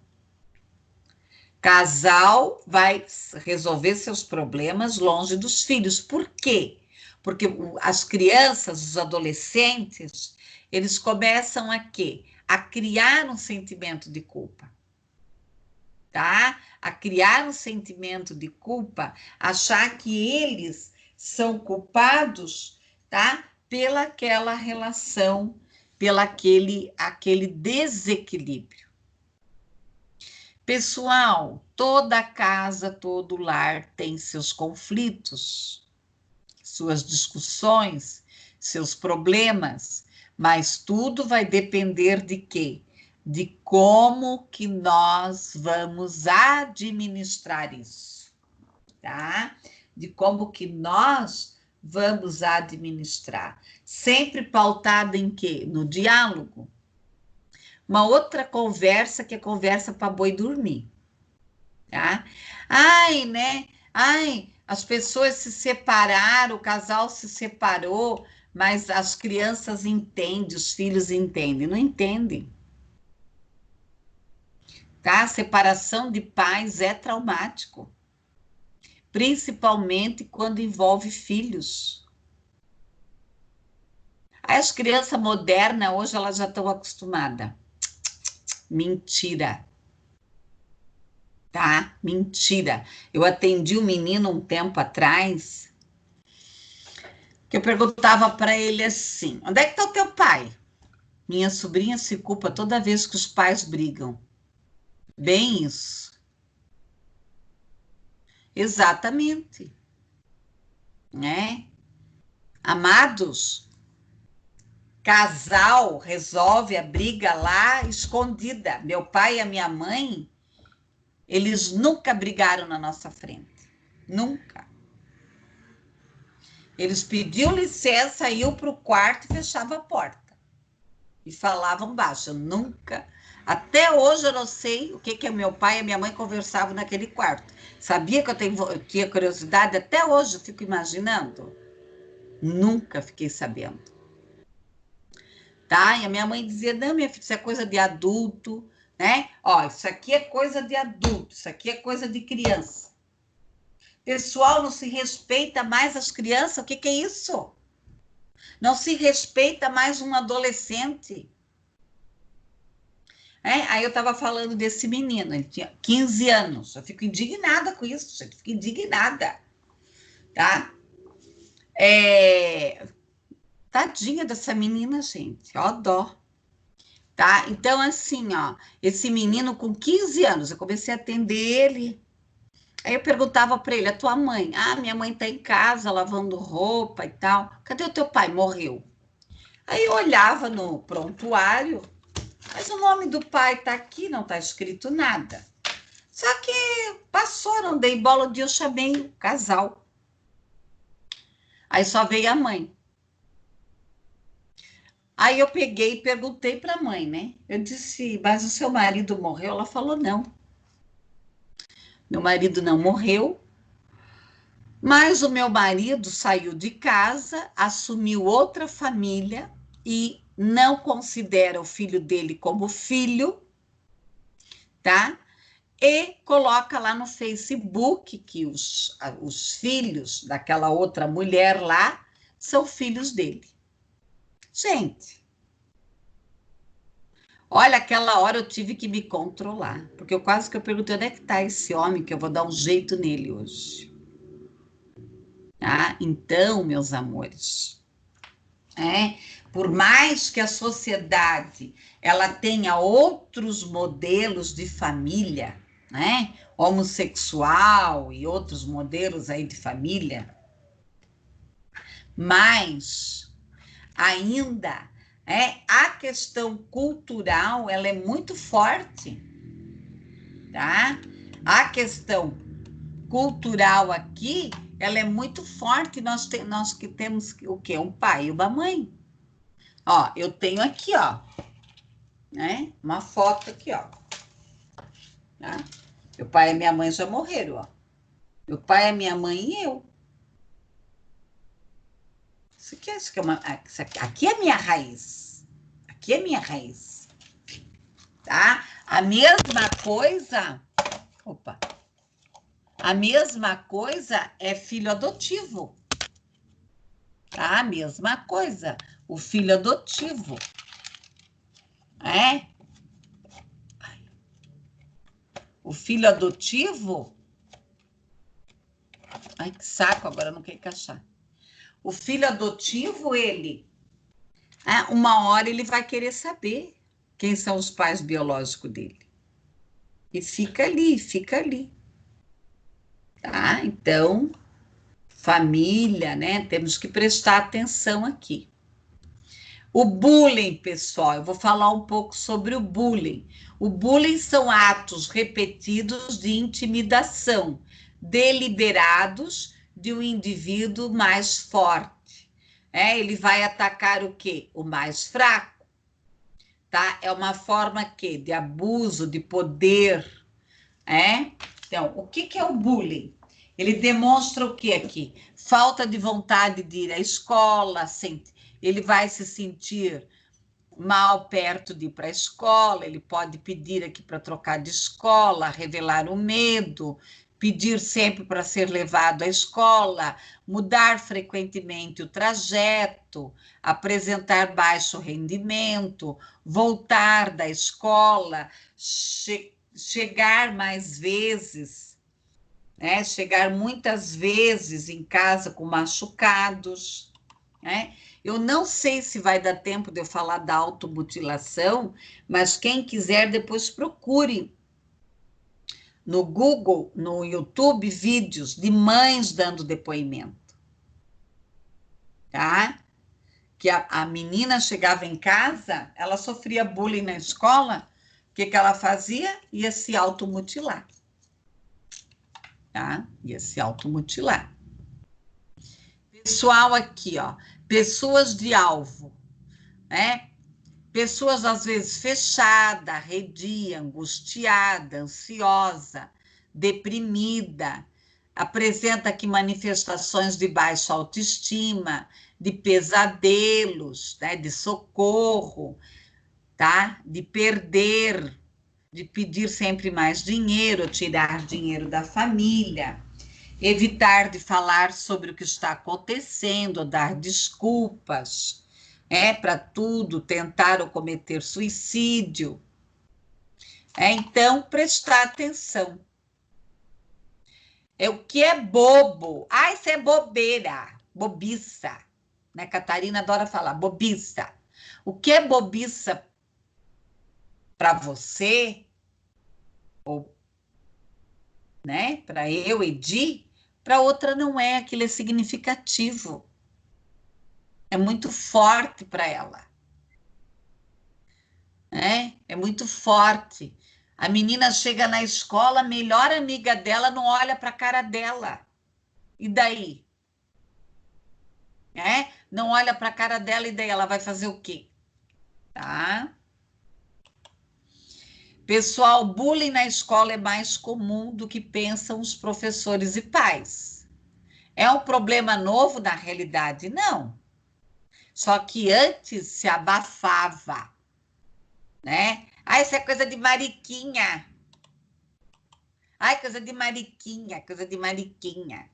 Casal vai resolver seus problemas longe dos filhos. Por quê? Porque as crianças, os adolescentes, eles começam a quê? A criar um sentimento de culpa. Tá? A criar um sentimento de culpa, achar que eles são culpados, tá? Pelaquela relação, aquele desequilíbrio. Pessoal, toda casa, todo lar tem seus conflitos, suas discussões, seus problemas, mas tudo vai depender de quê? De como que nós vamos administrar isso, tá? De como que nós vamos administrar. Sempre pautada em quê? No diálogo. Uma outra conversa que é conversa para boi dormir, tá? Ai, né? Ai, as pessoas se separaram, o casal se separou, mas as crianças entendem, os filhos entendem. Não entendem. Tá? A separação de pais é traumático, principalmente quando envolve filhos. As crianças modernas, hoje, elas já estão acostumadas. Mentira. Tá? Mentira. Eu atendi um menino um tempo atrás, que eu perguntava para ele assim, onde é que está o teu pai? Minha sobrinha se culpa toda vez que os pais brigam. Bem isso. Exatamente. Né? Amados, casal resolve a briga lá escondida. Meu pai e a minha mãe, eles nunca brigaram na nossa frente. Nunca. Eles pediam licença, iam para o quarto e fechavam a porta. E falavam baixo. Eu nunca. Até hoje eu não sei o que meu pai e a minha mãe conversavam naquele quarto. Sabia que eu tinha curiosidade? Até hoje eu fico imaginando. Nunca fiquei sabendo. Tá? E a minha mãe dizia, não, minha filha, isso é coisa de adulto, né? Ó, isso aqui é coisa de adulto, isso aqui é coisa de criança. Pessoal, não se respeita mais as crianças, o que é isso? Não se respeita mais um adolescente. Aí eu estava falando desse menino, ele tinha 15 anos, eu fico indignada com isso, gente, fico indignada, tá? Tadinha dessa menina, gente, ó dó. Tá? Então, assim, ó, esse menino com 15 anos, eu comecei a atender ele. Aí eu perguntava para ele, a tua mãe? Ah, minha mãe tá em casa lavando roupa e tal. Cadê o teu pai? Morreu. Aí eu olhava no prontuário, mas o nome do pai tá aqui, não tá escrito nada. Só que passou, não dei bola, um dia eu chamei o casal. Aí só veio a mãe. Aí eu peguei e perguntei para a mãe, né? Eu disse, mas o seu marido morreu? Ela falou, não. Meu marido não morreu, mas o meu marido saiu de casa, assumiu outra família e não considera o filho dele como filho, tá? E coloca lá no Facebook que os filhos daquela outra mulher lá são filhos dele. Gente, olha, aquela hora eu tive que me controlar, porque eu quase que eu perguntei onde é que está esse homem que eu vou dar um jeito nele hoje. Tá? Então, meus amores, por mais que a sociedade ela tenha outros modelos de família, né? Homossexual e outros modelos aí de família, mas ainda a questão cultural ela é muito forte, tá? A questão cultural aqui ela é muito forte. Nós que temos o quê? Um pai e uma mãe. Ó, eu tenho aqui, ó, né? Uma foto aqui, ó. Tá? Meu pai e minha mãe já morreram, ó. Meu pai, a minha mãe e eu. Isso aqui é aqui é minha raiz. Aqui é minha raiz. Tá? A mesma coisa. Opa. A mesma coisa é filho adotivo. Tá? A mesma coisa. O filho adotivo. O filho adotivo. Ai, que saco, agora não quer encaixar. O filho adotivo, ele, uma hora ele vai querer saber quem são os pais biológicos dele. E fica ali. Tá? Então, família, né? Temos que prestar atenção aqui. O bullying, pessoal, eu vou falar um pouco sobre o bullying. O bullying são atos repetidos de intimidação, deliberados de um indivíduo mais forte. Ele vai atacar o quê? O mais fraco. Tá? É uma forma de abuso de poder. Então, o que é o bullying? Ele demonstra o que aqui? Falta de vontade de ir à escola, ele vai se sentir mal perto de ir para a escola, ele pode pedir aqui para trocar de escola, revelar o medo, pedir sempre para ser levado à escola, mudar frequentemente o trajeto, apresentar baixo rendimento, voltar da escola, chegar mais vezes, né? Chegar muitas vezes em casa com machucados, né? Eu não sei se vai dar tempo de eu falar da automutilação, mas quem quiser depois procure no Google, no YouTube, vídeos de mães dando depoimento, tá? Que a menina chegava em casa, ela sofria bullying na escola, o que ela fazia? Ia se automutilar, tá? Ia se automutilar. Pessoal aqui, ó, pessoas de alvo, né? Pessoas, às vezes, fechada, arredia, angustiada, ansiosa, deprimida, apresenta aqui manifestações de baixa autoestima, de pesadelos, né, de socorro, tá? De perder, de pedir sempre mais dinheiro, tirar dinheiro da família, evitar de falar sobre o que está acontecendo, dar desculpas, para tudo, tentar ou cometer suicídio. Então, prestar atenção. O que é bobo? Ah, isso é bobeira, bobiça. Né? Catarina adora falar, bobiça. O que é bobiça para você, ou né, para eu, Edi, para outra não é, aquilo é significativo. É muito forte para ela. É muito forte. A menina chega na escola, a melhor amiga dela não olha para a cara dela. E daí? Não olha para a cara dela e daí ela vai fazer o quê? Tá? Pessoal, bullying na escola é mais comum do que pensam os professores e pais. É um problema novo na realidade? Não. Só que antes se abafava, né? Ah, isso é coisa de mariquinha. Ai, coisa de mariquinha, coisa de mariquinha.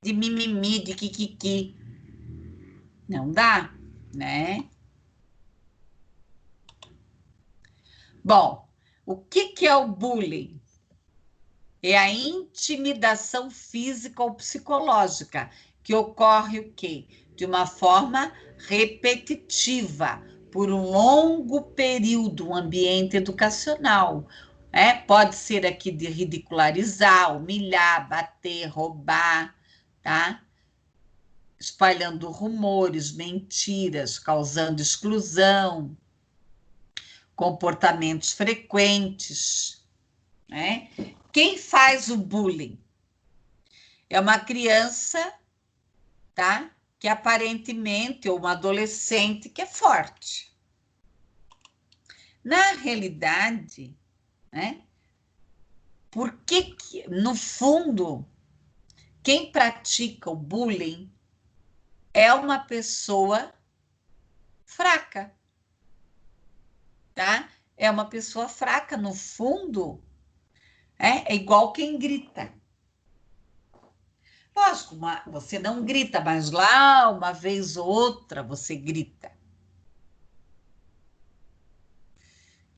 De mimimi, de kikiki. Não dá, né? Bom, o que é o bullying? É a intimidação física ou psicológica, que ocorre o quê? De uma forma repetitiva, por um longo período, um ambiente educacional. Pode ser aqui de ridicularizar, humilhar, bater, roubar, tá? Espalhando rumores, mentiras, causando exclusão, comportamentos frequentes, né? Quem faz o bullying? É uma criança, tá? Que aparentemente, ou uma adolescente que é forte. Na realidade, né? Porque, no fundo, quem pratica o bullying é uma pessoa fraca, tá? É uma pessoa fraca, no fundo, é igual quem grita. Lógico, você não grita, mas lá, uma vez ou outra, você grita.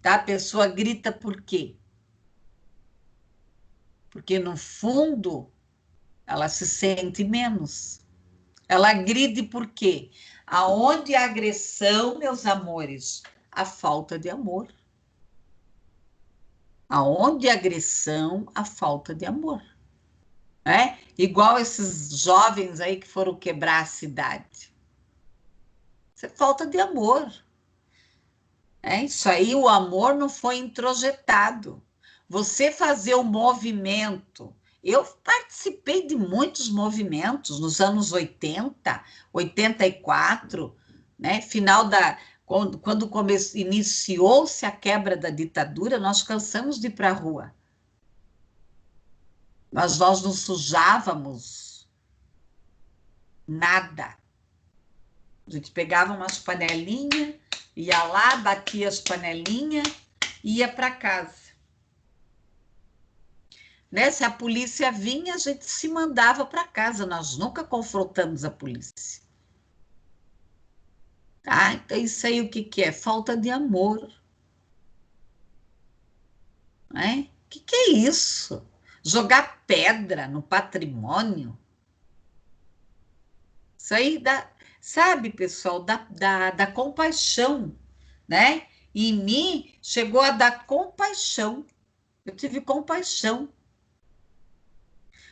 Tá? A pessoa grita por quê? Porque, no fundo, ela se sente menos. Ela agride por quê? Aonde a agressão, meus amores? A falta de amor. Aonde a agressão, a falta de amor. Igual esses jovens aí que foram quebrar a cidade. Isso é falta de amor. Isso aí, o amor não foi introjetado. Você fazer o movimento. Eu participei de muitos movimentos nos anos 80, 84, né? Final da. Quando iniciou-se a quebra da ditadura, nós cansamos de ir para a rua. Mas nós não sujávamos nada. A gente pegava umas panelinhas, ia lá, batia as panelinhas e ia para casa. né? Se a polícia vinha, a gente se mandava para casa, nós nunca confrontamos a polícia. Tá? Então, isso aí o que que é? Falta de amor. Né? O que que é isso? Jogar pedra no patrimônio? Isso aí dá, sabe, pessoal, da compaixão, né? E em mim chegou a dar compaixão. Eu tive compaixão.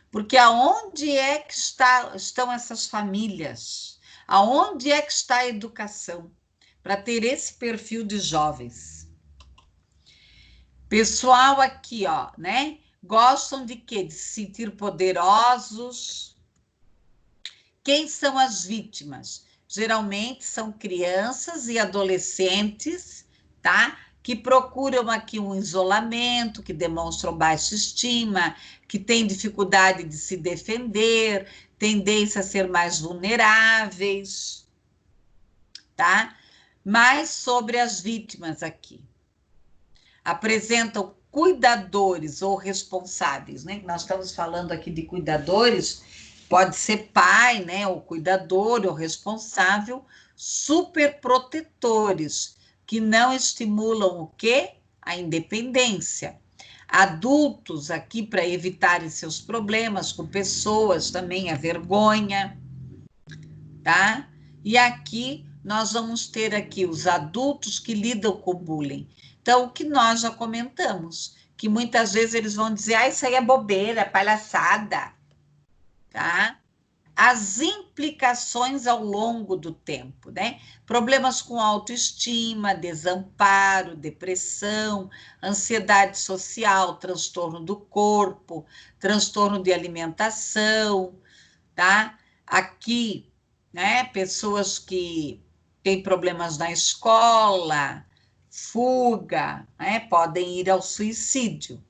Porque aonde é que estão essas famílias? Aonde é que está a educação para ter esse perfil de jovens? Pessoal aqui, ó, né? Gostam de quê? De se sentir poderosos. Quem são as vítimas? Geralmente são crianças e adolescentes, tá? Que procuram aqui um isolamento, que demonstram baixa estima, que têm dificuldade de se defender, tendência a ser mais vulneráveis, tá? Mais sobre as vítimas aqui. Apresentam cuidadores ou responsáveis, né? Nós estamos falando aqui de cuidadores, pode ser pai, né? O cuidador, ou responsável, super protetores, que não estimulam o quê? A independência. Adultos aqui para evitarem seus problemas com pessoas, também a vergonha, tá? E aqui nós vamos ter aqui os adultos que lidam com o bullying. Então, o que nós já comentamos, que muitas vezes eles vão dizer, ah, isso aí é bobeira, é palhaçada, tá? As implicações ao longo do tempo, né? Problemas com autoestima, desamparo, depressão, ansiedade social, transtorno do corpo, transtorno de alimentação, tá? Aqui, né, pessoas que têm problemas na escola, fuga, né, podem ir ao suicídio.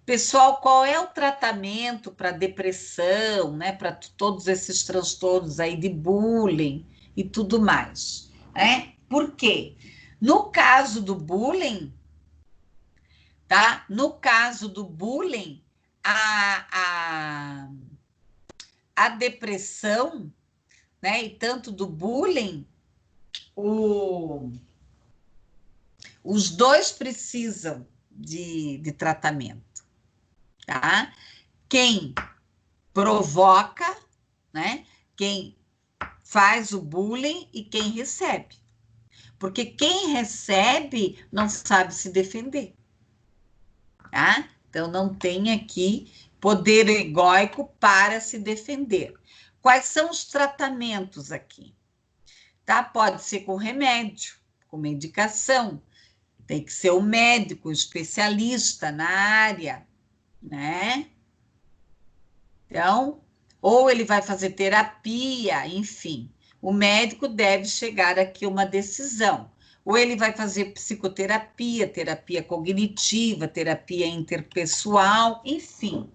Pessoal, qual é o tratamento para depressão, né, para todos esses transtornos aí de bullying e tudo mais, né? Por quê? No caso do bullying, tá? No caso do bullying, a depressão, né, e tanto do bullying, os dois precisam de tratamento, tá? Quem provoca, né? Quem faz o bullying e quem recebe. Porque quem recebe não sabe se defender, tá? Então não tem aqui poder egóico para se defender. Quais são os tratamentos aqui? Tá? Pode ser com remédio, com medicação, tem que ser o médico, o especialista na área, né? Então, ou ele vai fazer terapia, enfim. O médico deve chegar aqui a uma decisão. Ou ele vai fazer psicoterapia, terapia cognitiva, terapia interpessoal, enfim,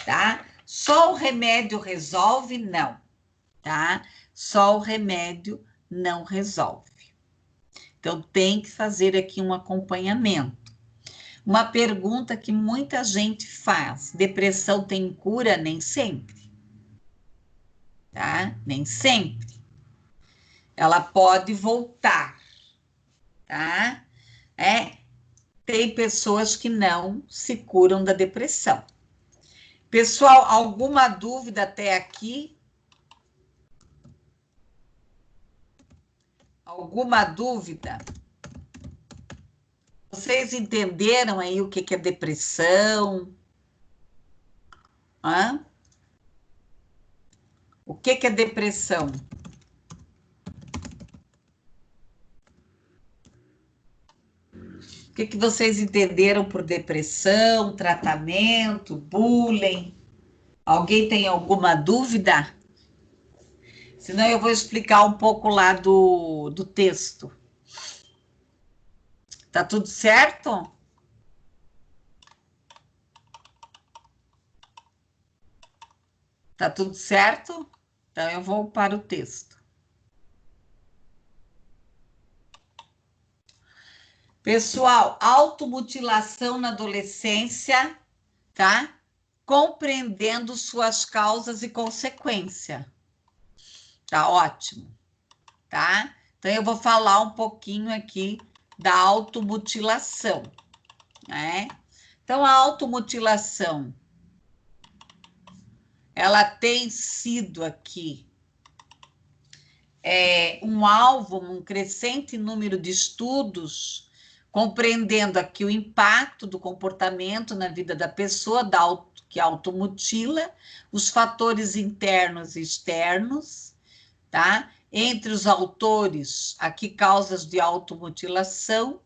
tá? Só o remédio resolve? Não, tá? Só o remédio não resolve. Então, tem que fazer aqui um acompanhamento. Uma pergunta que muita gente faz: depressão tem cura? Nem sempre, tá? Nem sempre. Ela pode voltar, tá? Tem pessoas que não se curam da depressão. Pessoal, alguma dúvida até aqui? Alguma dúvida? Vocês entenderam aí o que é depressão? Hã? O que é depressão? O que vocês entenderam por depressão, tratamento, bullying? Alguém tem alguma dúvida? Senão eu vou explicar um pouco lá do texto. Tá tudo certo? Tá tudo certo? Então eu vou para o texto. Pessoal, automutilação na adolescência tá? Compreendendo suas causas e consequência. Tá ótimo, tá? Então, eu vou falar um pouquinho aqui da automutilação, né? Então, a automutilação, ela tem sido aqui um alvo, um crescente número de estudos, compreendendo aqui o impacto do comportamento na vida da pessoa que automutila, os fatores internos e externos, tá? Entre os autores, aqui causas de automutilação,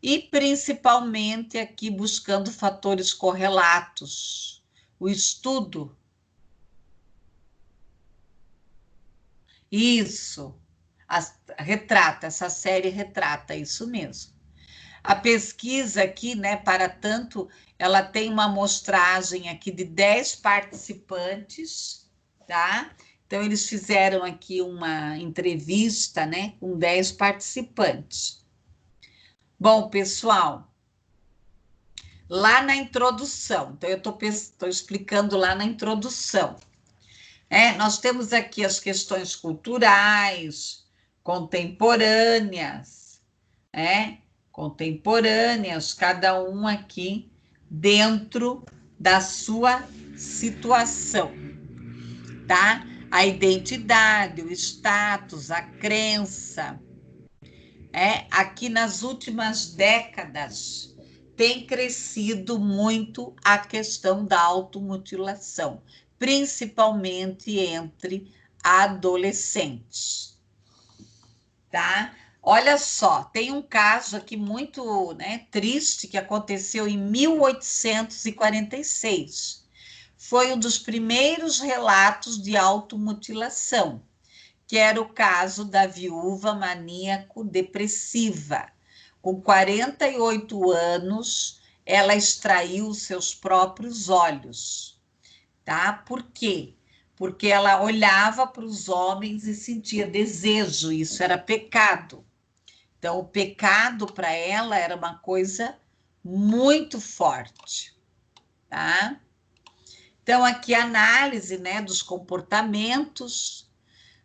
e principalmente aqui buscando fatores correlatos. O estudo. Isso. Essa série retrata isso mesmo. A pesquisa aqui, né, para tanto, ela tem uma amostragem aqui de 10 participantes, tá? Então, eles fizeram aqui uma entrevista, né, com 10 participantes. Bom, pessoal, lá na introdução, então eu estou explicando lá na introdução, nós temos aqui as questões culturais, contemporâneas, contemporâneas, cada um aqui dentro da sua situação, tá? A identidade, o status, a crença. Aqui nas últimas décadas tem crescido muito a questão da automutilação, principalmente entre adolescentes, tá? Olha só, tem um caso aqui muito, né, triste que aconteceu em 1846. Foi um dos primeiros relatos de automutilação, que era o caso da viúva maníaco-depressiva. Com 48 anos, ela extraiu os seus próprios olhos, tá? Por quê? Porque ela olhava para os homens e sentia desejo, isso era pecado. Então, o pecado para ela era uma coisa muito forte, tá? Então, aqui a análise, né, dos comportamentos,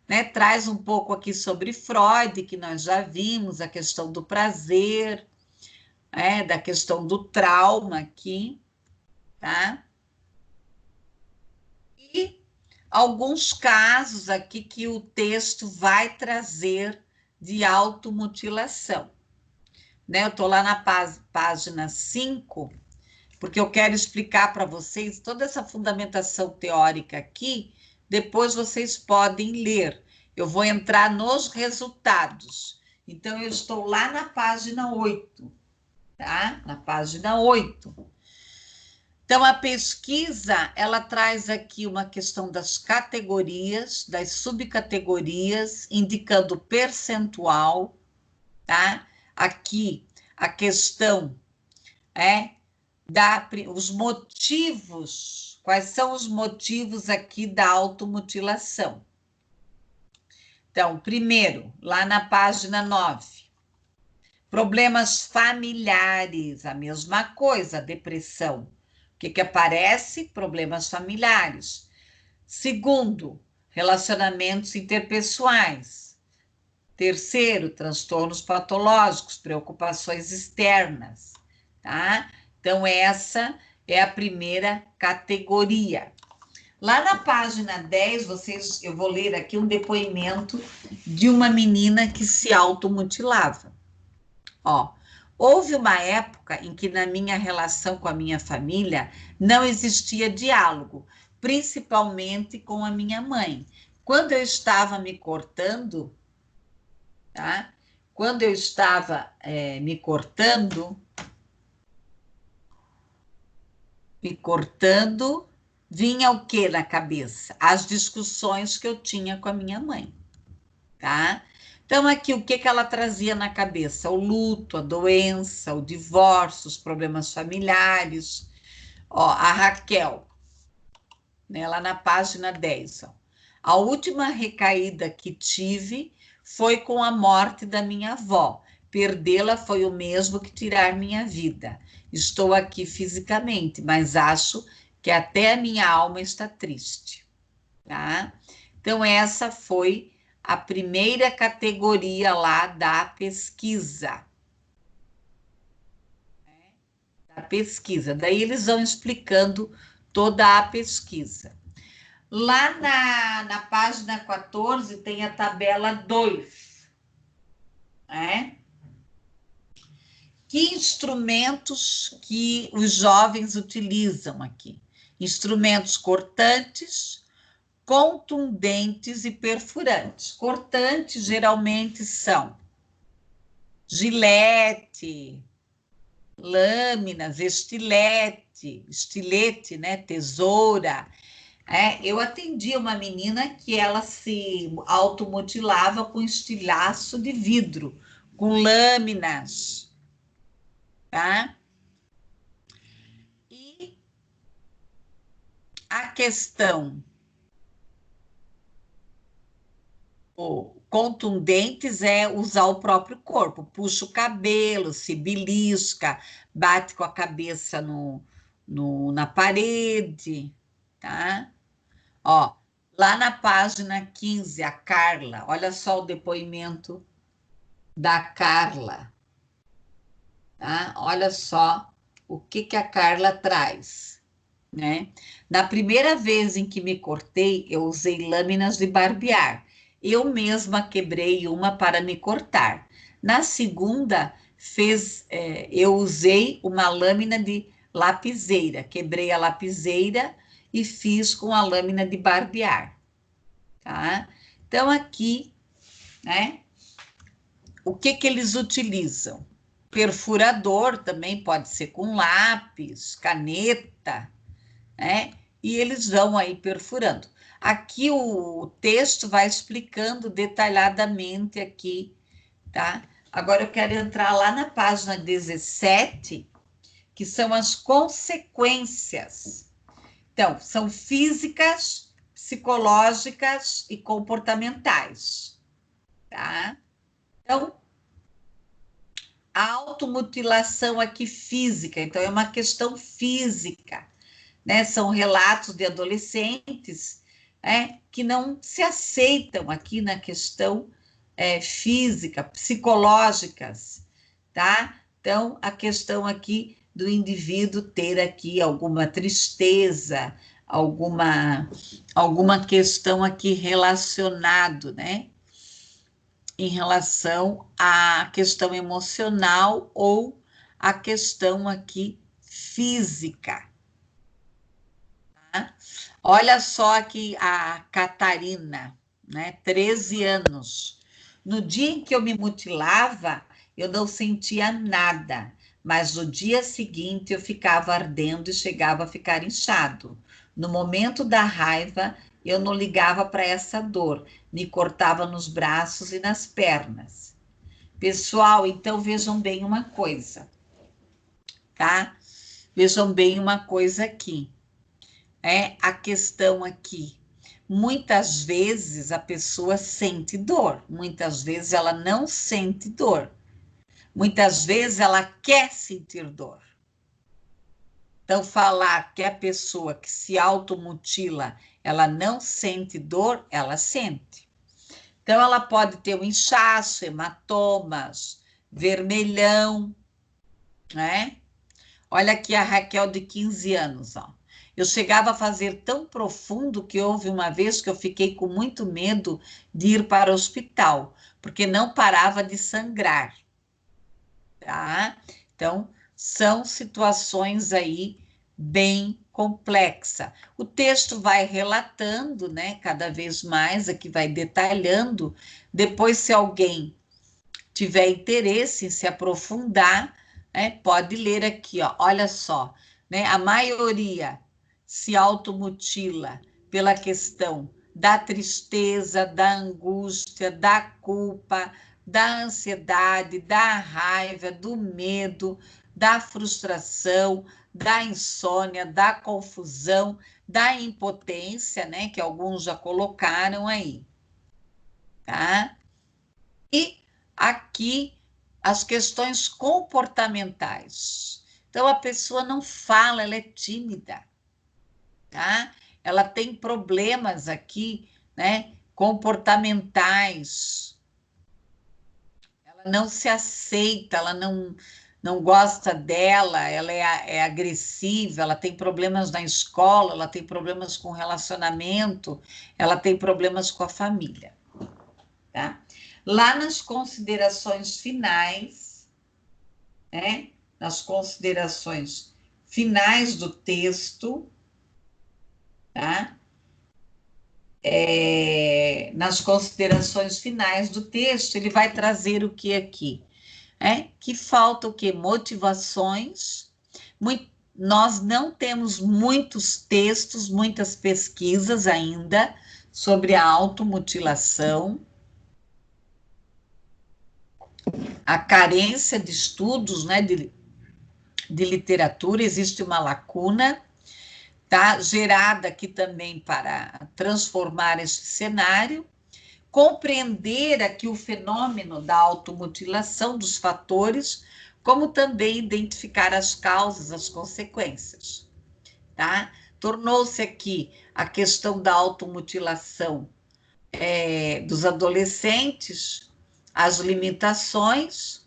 né, traz um pouco aqui sobre Freud, que nós já vimos, a questão do prazer, da questão do trauma aqui, tá? E alguns casos aqui que o texto vai trazer de automutilação. Né? Eu estou lá na página 5, porque eu quero explicar para vocês toda essa fundamentação teórica aqui, depois vocês podem ler. Eu vou entrar nos resultados. Então, eu estou lá na página 8, tá? Na página 8. Então, a pesquisa, ela traz aqui uma questão das categorias, das subcategorias, indicando percentual, tá? Aqui, a questão os motivos, quais são os motivos aqui da automutilação. Então, primeiro, lá na página 9, problemas familiares, a mesma coisa, depressão. O que aparece? Problemas familiares. Segundo, relacionamentos interpessoais. Terceiro, transtornos patológicos, preocupações externas, tá? Então, essa é a primeira categoria. Lá na página 10, eu vou ler aqui um depoimento de uma menina que se automutilava. Houve uma época em que na minha relação com a minha família não existia diálogo, principalmente com a minha mãe. Quando eu estava me cortando, tá? Quando eu estava me cortando, vinha o que na cabeça? As discussões que eu tinha com a minha mãe, tá? Então, aqui, o que ela trazia na cabeça? O luto, a doença, o divórcio, os problemas familiares. A Raquel, né, lá na página 10. A última recaída que tive foi com a morte da minha avó. Perdê-la foi o mesmo que tirar minha vida. estou aqui fisicamente, mas acho que até a minha alma está triste, tá? Então, essa foi a primeira categoria lá da pesquisa. Daí eles vão explicando toda a pesquisa. Lá na página 14 tem a tabela 2, né? Que instrumentos que os jovens utilizam aqui? Instrumentos cortantes, contundentes e perfurantes. Cortantes geralmente são gilete, lâminas, estilete, né, tesoura. Eu atendi uma menina que ela se automutilava com estilhaço de vidro, com lâminas, tá? E a questão contundentes é usar o próprio corpo, puxa o cabelo, se belisca, bate com a cabeça na parede, tá? Ó, lá na página 15, a Carla, olha só o depoimento da Carla, tá? Olha só o que a Carla traz, né? Na primeira vez em que me cortei, eu usei lâminas de barbear. Eu mesma quebrei uma para me cortar. Na segunda, eu usei uma lâmina de lapiseira. Quebrei a lapiseira e fiz com a lâmina de barbear, tá? Então, aqui, né? O que eles utilizam? Perfurador também pode ser com lápis, caneta, né? E eles vão aí perfurando. Aqui o texto vai explicando detalhadamente aqui, tá? Agora eu quero entrar lá na página 17, que são as consequências. Então, são físicas, psicológicas e comportamentais, tá? Então, a automutilação aqui física, então é uma questão física, né? São relatos de adolescentes, que não se aceitam aqui na questão física, psicológicas, tá? Então, a questão aqui do indivíduo ter aqui alguma tristeza, alguma questão aqui relacionado, né? Em relação à questão emocional ou à questão aqui física. Tá? Olha só aqui a Catarina, né? 13 anos. No dia em que eu me mutilava, eu não sentia nada, mas no dia seguinte eu ficava ardendo e chegava a ficar inchado. No momento da raiva, eu não ligava para essa dor, me cortava nos braços e nas pernas. Pessoal, então vejam bem uma coisa, tá? Vejam bem uma coisa aqui. A questão aqui. Muitas vezes a pessoa sente dor, muitas vezes ela não sente dor, muitas vezes ela quer sentir dor. Então, falar que a pessoa que se automutila, ela não sente dor, ela sente. Então, ela pode ter um inchaço, hematomas, vermelhão, né? Olha aqui a Raquel de 15 anos, ó. Eu chegava a fazer tão profundo que houve uma vez que eu fiquei com muito medo de ir para o hospital, porque não parava de sangrar, tá? Então, são situações aí bem complexas. O texto vai relatando, né, cada vez mais, aqui vai detalhando. Depois, se alguém tiver interesse em se aprofundar, pode ler aqui, ó, olha só, né, a maioria se automutila pela questão da tristeza, da angústia, da culpa, da ansiedade, da raiva, do medo, da frustração, da insônia, da confusão, da impotência, né, que alguns já colocaram aí, tá? E aqui as questões comportamentais. Então, a pessoa não fala, ela é tímida, tá? Ela tem problemas aqui, né, comportamentais. Ela não se aceita, ela não gosta dela, ela é agressiva, ela tem problemas na escola, ela tem problemas com relacionamento, ela tem problemas com a família, tá? Lá nas considerações finais, né? Nas considerações finais do texto, tá? Nas considerações finais do texto, ele vai trazer o que aqui? Que falta o quê? Motivações. Nós não temos muitos textos, muitas pesquisas ainda sobre a automutilação, a carência de estudos, né, de literatura, existe uma lacuna, tá? Gerada aqui também para transformar este cenário, compreender aqui o fenômeno da automutilação, dos fatores, como também identificar as causas, as consequências, tá? Tornou-se aqui a questão da automutilação dos adolescentes, as limitações,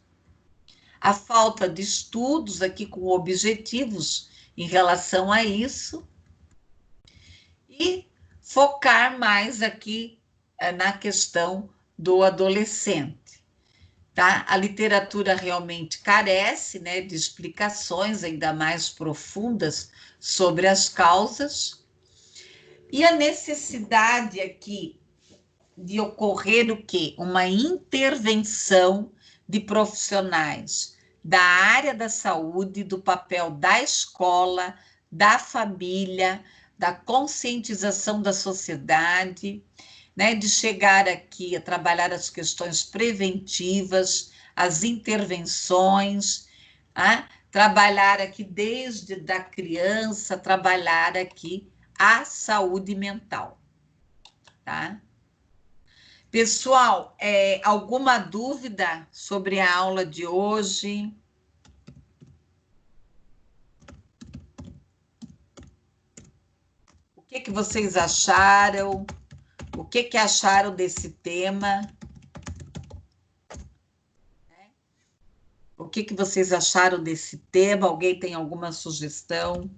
a falta de estudos aqui com objetivos em relação a isso, e focar mais aqui na questão do adolescente, tá? A literatura realmente carece, né, de explicações ainda mais profundas sobre as causas, e a necessidade aqui de ocorrer o quê? Uma intervenção de profissionais da área da saúde, do papel da escola, da família, da conscientização da sociedade, né, de chegar aqui a trabalhar as questões preventivas, as intervenções, trabalhar aqui desde da criança, trabalhar aqui a saúde mental, tá? Pessoal, alguma dúvida sobre a aula de hoje? O que vocês acharam? O que acharam desse tema? O que vocês acharam desse tema? Alguém tem alguma sugestão?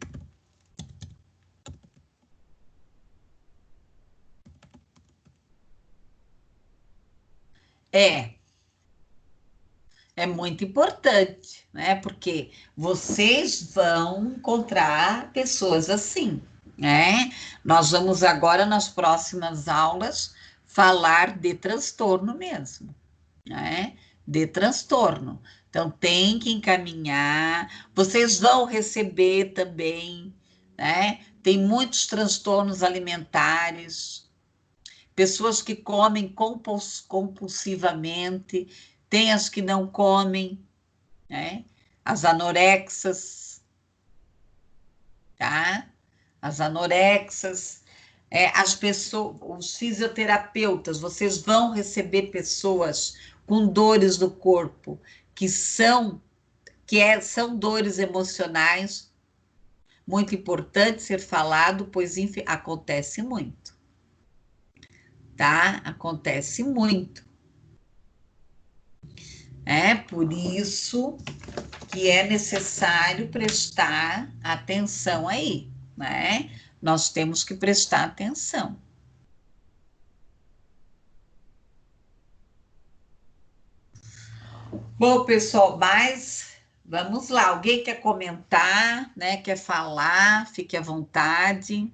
É muito importante, né? Porque vocês vão encontrar pessoas assim, né? Nós vamos agora, nas próximas aulas, falar de transtorno mesmo, né? De transtorno. Então, tem que encaminhar. Vocês vão receber também, né? Tem muitos transtornos alimentares, pessoas que comem compulsivamente, tem as que não comem, né? As anorexas, tá? As anorexas, as pessoas, os fisioterapeutas, vocês vão receber pessoas com dores do corpo, são dores emocionais, muito importante ser falado, pois enfim, acontece muito, tá? Acontece muito. Por isso que é necessário prestar atenção aí, né? Nós temos que prestar atenção. Bom, pessoal, mas vamos lá. Alguém quer comentar, né? Quer falar? Fique à vontade.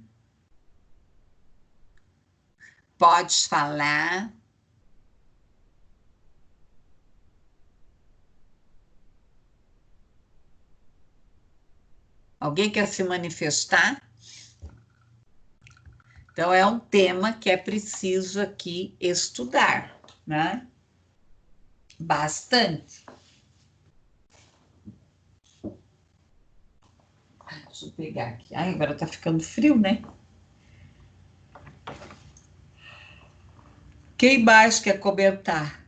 Pode falar. Alguém quer se manifestar? Então, é um tema que é preciso aqui estudar, né? Bastante. Deixa eu pegar aqui. Ai, agora tá ficando frio, né? Quem mais quer comentar?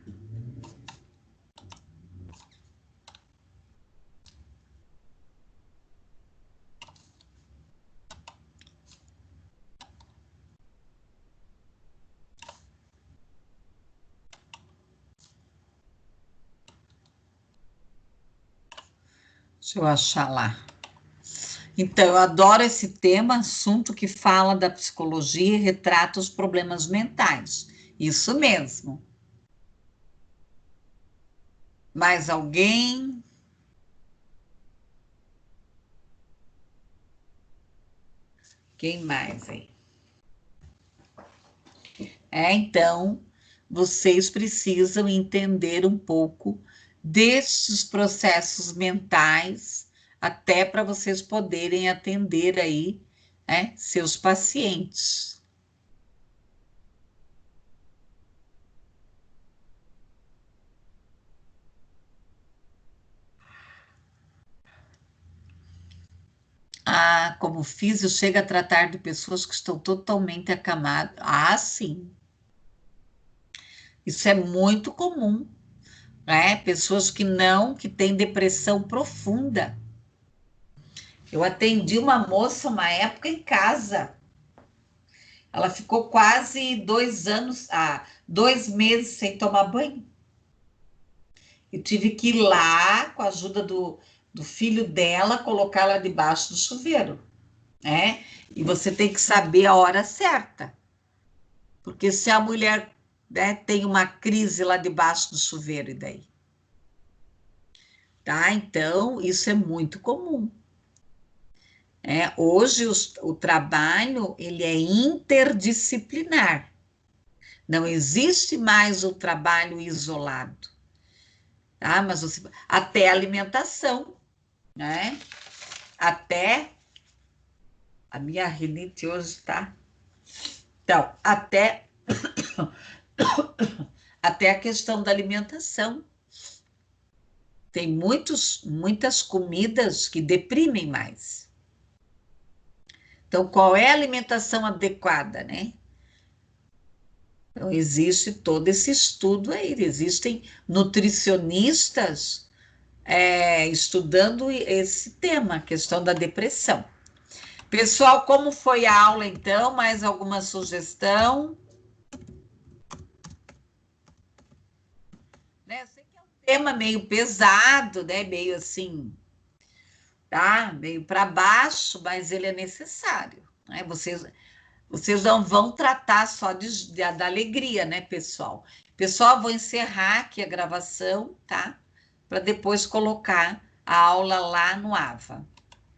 Deixa eu achar lá. Então, eu adoro esse tema, assunto que fala da psicologia e retrata os problemas mentais. Isso mesmo. Mais alguém? Quem mais aí? Então, vocês precisam entender um pouco destes processos mentais, até para vocês poderem atender aí, seus pacientes. Como físio, chega a tratar de pessoas que estão totalmente acamadas. Sim. Isso é muito comum, né? Pessoas que têm depressão profunda. Eu atendi uma moça uma época em casa. Ela ficou quase 2 anos, 2 meses sem tomar banho. Eu tive que ir lá, com a ajuda do filho dela, colocá-la debaixo do chuveiro, né? E você tem que saber a hora certa. Porque se a mulher, né, tem uma crise lá debaixo do chuveiro, e daí? Tá? Então, isso é muito comum. Hoje, o trabalho, ele é interdisciplinar. Não existe mais o trabalho isolado. Tá? Mas até a alimentação, né? Até a minha rinite hoje está. Então, até a questão da alimentação. Tem muitas comidas que deprimem mais. Então, qual é a alimentação adequada, né? Então, existe todo esse estudo aí, existem nutricionistas estudando esse tema, a questão da depressão. Pessoal, como foi a aula, então? Mais alguma sugestão? Né? Eu sei que é um tema meio pesado, né? Meio assim, tá? Meio para baixo, mas ele é necessário, né? Vocês não vão tratar só da alegria, né, pessoal? Pessoal, vou encerrar aqui a gravação, tá? Para depois colocar a aula lá no AVA.